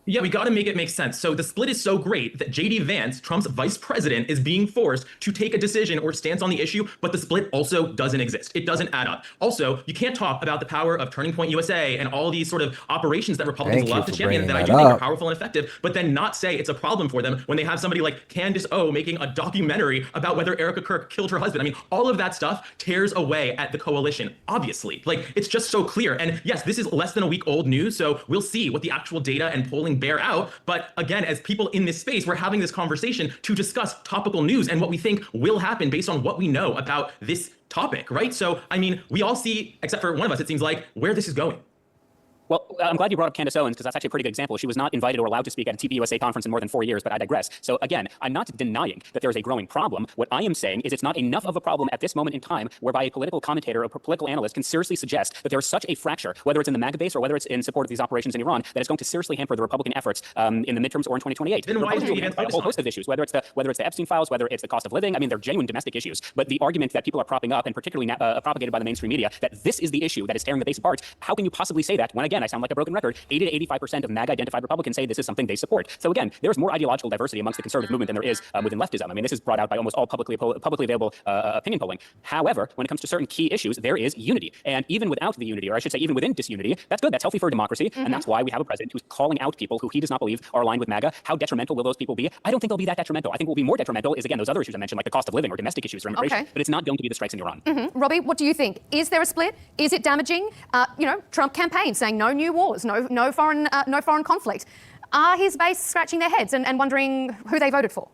[SPEAKER 10] Yeah, we got to make it make sense. So the split is so great that J.D. Vance, Trump's vice president, is being forced to take a decision or stance on the issue, but the split also doesn't exist. It doesn't add up. Also, you can't talk about the power of Turning Point USA and all these sort of operations that Republicans love to champion that I do think are powerful and effective, but then not say it's a problem for them when they have somebody like Candace O making a documentary about whether Erica Kirk killed her husband. I mean, all of that stuff tears away at the coalition, obviously. Like, it's just so clear. And yes, this is less than a week old news, so we'll see what the actual data and polling bear out. But again, as people in this space, we're having this conversation to discuss topical news and what we think will happen based on what we know about this topic, right? So, I mean, we all see, except for one of us, it seems like, where this is going.
[SPEAKER 9] Well, I'm glad you brought up Candace Owens, because that's actually a pretty good example. She was not invited or allowed to speak at a TPUSA conference in more than 4 years, but I digress. So again, I'm not denying that there is a growing problem. What I am saying is it's not enough of a problem at this moment in time whereby a political commentator or political analyst can seriously suggest that there is such a fracture, whether it's in the MAGA base or whether it's in support of these operations in Iran, that it's going to seriously hamper the Republican efforts in the midterms or in 2028.
[SPEAKER 10] Then why is J.D. Vance
[SPEAKER 9] a whole host of issues, whether it's the Epstein files, whether it's the cost of living. I mean, they're genuine domestic issues. But the argument that people are propping up, and particularly propagated by the mainstream media, that this is the issue that is tearing the base apart, how can you possibly say that when, again, I sound like a broken record? 80 to 85% of MAGA-identified Republicans say this is something they support. So again, there's more ideological diversity amongst the conservative movement than there is within leftism. I mean, this is brought out by almost all publicly available opinion polling. However, when it comes to certain key issues, there is unity. And even without the unity, or I should say even within disunity, that's good. That's healthy for a democracy. And that's why we have a president who's calling out people who he does not believe are aligned with MAGA. How detrimental will those people be? I don't think they'll be that detrimental. I think what will be more detrimental is, again, those other issues I mentioned, like the cost of living or domestic issues or immigration.
[SPEAKER 7] Okay.
[SPEAKER 9] But it's not going to be the strikes in Iran.
[SPEAKER 7] Robbie, what do you think? Is there a split? Is it damaging? Trump campaign saying no new wars, no foreign conflict. Are his base scratching their heads and wondering who they voted for?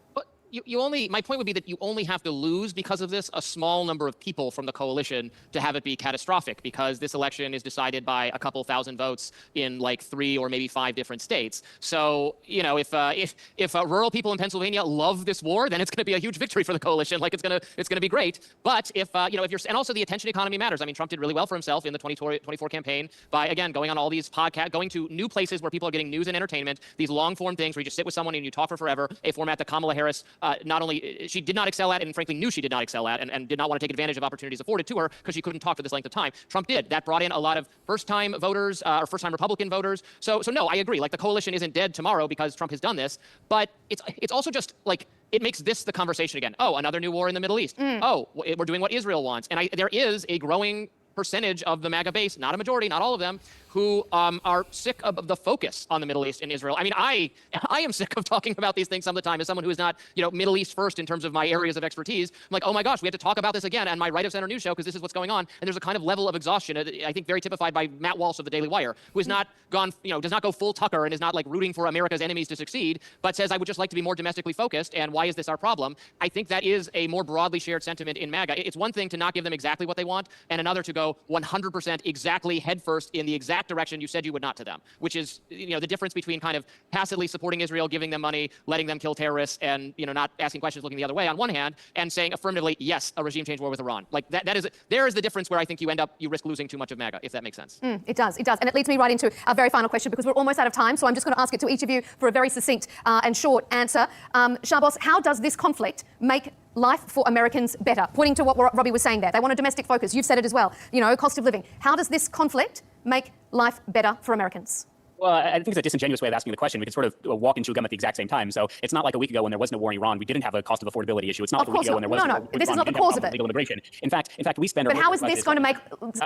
[SPEAKER 11] My point would be that you only have to lose because of this a small number of people from the coalition to have it be catastrophic, because this election is decided by a couple thousand votes in like 3 or maybe 5 different states. So, if rural people in Pennsylvania love this war, then it's going to be a huge victory for the coalition. Like it's going to be great. But if you're, and also the attention economy matters. I mean, Trump did really well for himself in the 2024 campaign by, again, going on all these podcasts, going to new places where people are getting news and entertainment, these long form things where you just sit with someone and you talk for forever, a format that Kamala Harris not only she did not excel at, and frankly knew she did not excel at, and did not want to take advantage of opportunities afforded to her because she couldn't talk for this length of time. Trump did. That brought in a lot of first-time voters or first-time Republican voters. So no, I agree. Like the coalition isn't dead tomorrow because Trump has done this, but it's also just like it makes this the conversation again. Oh, another new war in the Middle East. Oh, we're doing what Israel wants, and there is a growing percentage of the MAGA base, not a majority, not all of them, who are sick of the focus on the Middle East and Israel. I mean, I am sick of talking about these things some of the time as someone who is not, Middle East first in terms of my areas of expertise. I'm like, oh my gosh, we have to talk about this again on my right of center news show because this is what's going on. And there's a kind of level of exhaustion, I think very typified by Matt Walsh of the Daily Wire, who has not gone, does not go full Tucker and is not like rooting for America's enemies to succeed, but says, I would just like to be more domestically focused. And why is this our problem? I think that is a more broadly shared sentiment in MAGA. It's one thing to not give them exactly what they want, and another to go 100% exactly headfirst in the exact direction you said you would not to them, which is, the difference between kind of passively supporting Israel, giving them money, letting them kill terrorists, and, not asking questions, looking the other way on one hand, and saying affirmatively, yes, a regime change war with Iran. Like there is the difference where I think you risk losing too much of MAGA, if that makes sense.
[SPEAKER 7] It does. And it leads me right into our very final question because we're almost out of time. So I'm just going to ask it to each of you for a very succinct and short answer. Shahboz, how does this conflict make life for Americans better? Pointing to what Robbie was saying there. They want a domestic focus. You've said it as well. Cost of living. How does this conflict make life better for Americans?
[SPEAKER 9] Well, I think it's a disingenuous way of asking the question. We can sort of walk and chew gum at the exact same time. So it's not like a week ago when there was no war in Iran, we didn't have a cost of affordability issue. It's not like a week ago when there was no war in Iran,
[SPEAKER 7] this is not the cause of it.
[SPEAKER 9] Legal immigration. In fact, we spend.
[SPEAKER 7] But how is this going to make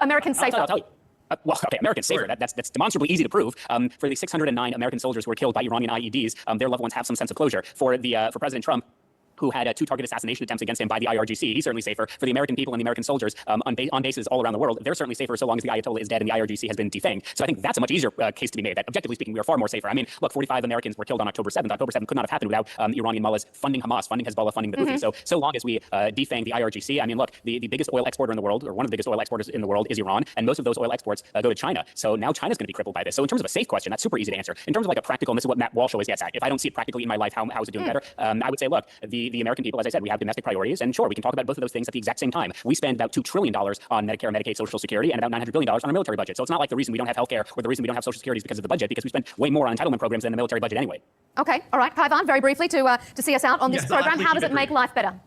[SPEAKER 7] Americans safer?
[SPEAKER 9] I'll tell you. Well, okay, Americans safer. That's demonstrably easy to prove. For the 609 American soldiers who were killed by Iranian IEDs, their loved ones have some sense of closure. For President Trump, who had 2 targeted assassination attempts against him by the IRGC. He's certainly safer. For the American people and the American soldiers on bases all around the world, they're certainly safer so long as the Ayatollah is dead and the IRGC has been defanged. So I think that's a much easier case to be made, that objectively speaking, we are far more safer. I mean, look, 45 Americans were killed on October 7th. October 7th could not have happened without Iranian mullahs funding Hamas, funding Hezbollah, funding the Houthis. So long as we defang the IRGC, I mean, look, the biggest oil exporter in the world, or one of the biggest oil exporters in the world, is Iran, and most of those oil exports go to China. So now China's going to be crippled by this. So in terms of a safe question, that's super easy to answer. In terms of like a practical, and this is what Matt Walsh always gets at, if I don't see it practically in my life, how is it doing better? I would say, look, the American people, as I said, we have domestic priorities, and sure, we can talk about both of those things at the exact same time. We spend about $2 trillion on Medicare, Medicaid, Social Security, and about $900 billion on our military budget. So it's not like the reason we don't have healthcare or the reason we don't have Social Security is because of the budget, because we spend way more on entitlement programs than the military budget anyway.
[SPEAKER 7] Okay, all right, Kaivan, very briefly to see us out on this program. How does it make life better?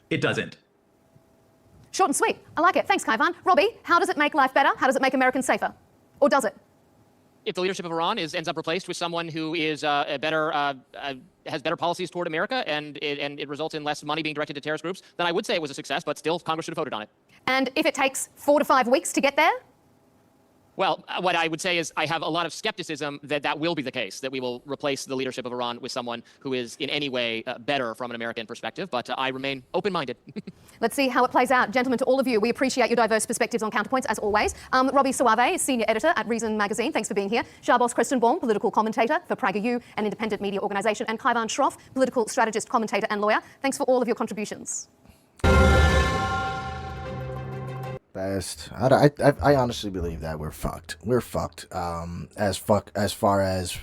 [SPEAKER 10] It doesn't.
[SPEAKER 7] Short and sweet. I like it. Thanks, Kaivan. Robbie, how does it make life better? How does it make Americans safer? Or does it?
[SPEAKER 11] If the leadership of Iran ends up replaced with someone who is has better policies toward America, and it results in less money being directed to terrorist groups, then I would say it was a success, but still Congress should have voted on it.
[SPEAKER 7] And if it takes 4 to 5 weeks to get there?
[SPEAKER 11] Well, what I would say is I have a lot of skepticism that will be the case, that we will replace the leadership of Iran with someone who is in any way better from an American perspective, but I remain open-minded.
[SPEAKER 7] Let's see how it plays out. Gentlemen, to all of you, we appreciate your diverse perspectives on Counterpoints, as always. Robbie Suave is Senior Editor at Reason Magazine. Thanks for being here. Shahboz Christenbaum, Political Commentator for PragerU, an independent media organisation, and Kaivan Shroff, Political Strategist, Commentator and Lawyer. Thanks for all of your contributions.
[SPEAKER 4] Best. I honestly believe that we're fucked. We're fucked. As far as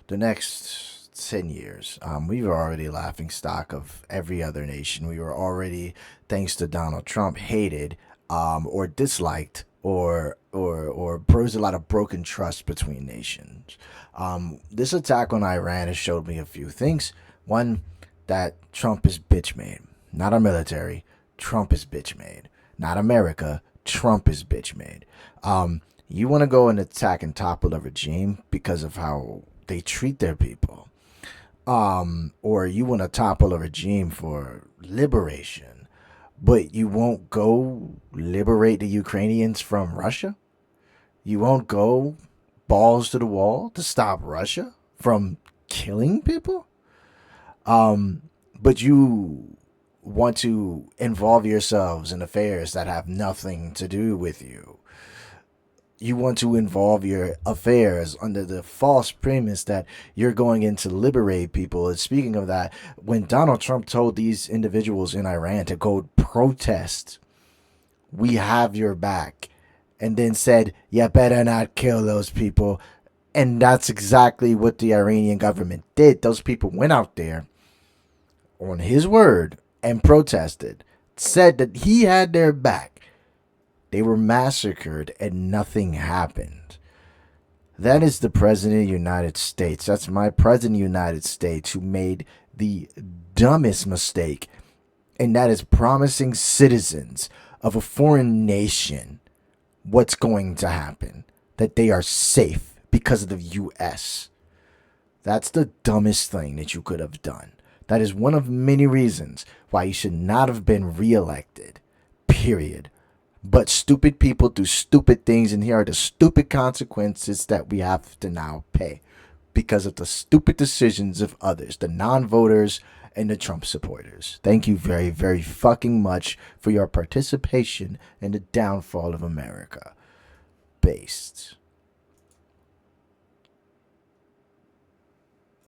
[SPEAKER 4] the next 10 years. We were already a laughing stock of every other nation. We were already, thanks to Donald Trump, hated or disliked or there's a lot of broken trust between nations. This attack on Iran has showed me a few things. One, that Trump is bitch made. Not our military. Trump is bitch made. Not America. Trump is bitch made. You want to go and attack and topple a regime because of how they treat their people. Or you want to topple a regime for liberation, but you won't go liberate the Ukrainians from Russia? You won't go balls to the wall to stop Russia from killing people? But you want to involve yourselves in affairs that have nothing to do with you. You want to involve your affairs under the false premise that you're going in to liberate people. And speaking of that, when Donald Trump told these individuals in Iran to go protest, we have your back, and then said, you better not kill those people. And that's exactly what the Iranian government did. Those people went out there on his word and protested, said that he had their back. They were massacred and nothing happened. That is the President of the United States. That's my President of the United States, who made the dumbest mistake, and that is promising citizens of a foreign nation what's going to happen, that they are safe because of the U.S. That's the dumbest thing that you could have done. That is one of many reasons why you should not have been reelected. Period. But stupid people do stupid things, and here are the stupid consequences that we have to now pay because of the stupid decisions of others, the non-voters and the Trump supporters. Thank you very, very fucking much for your participation in the downfall of America. Based.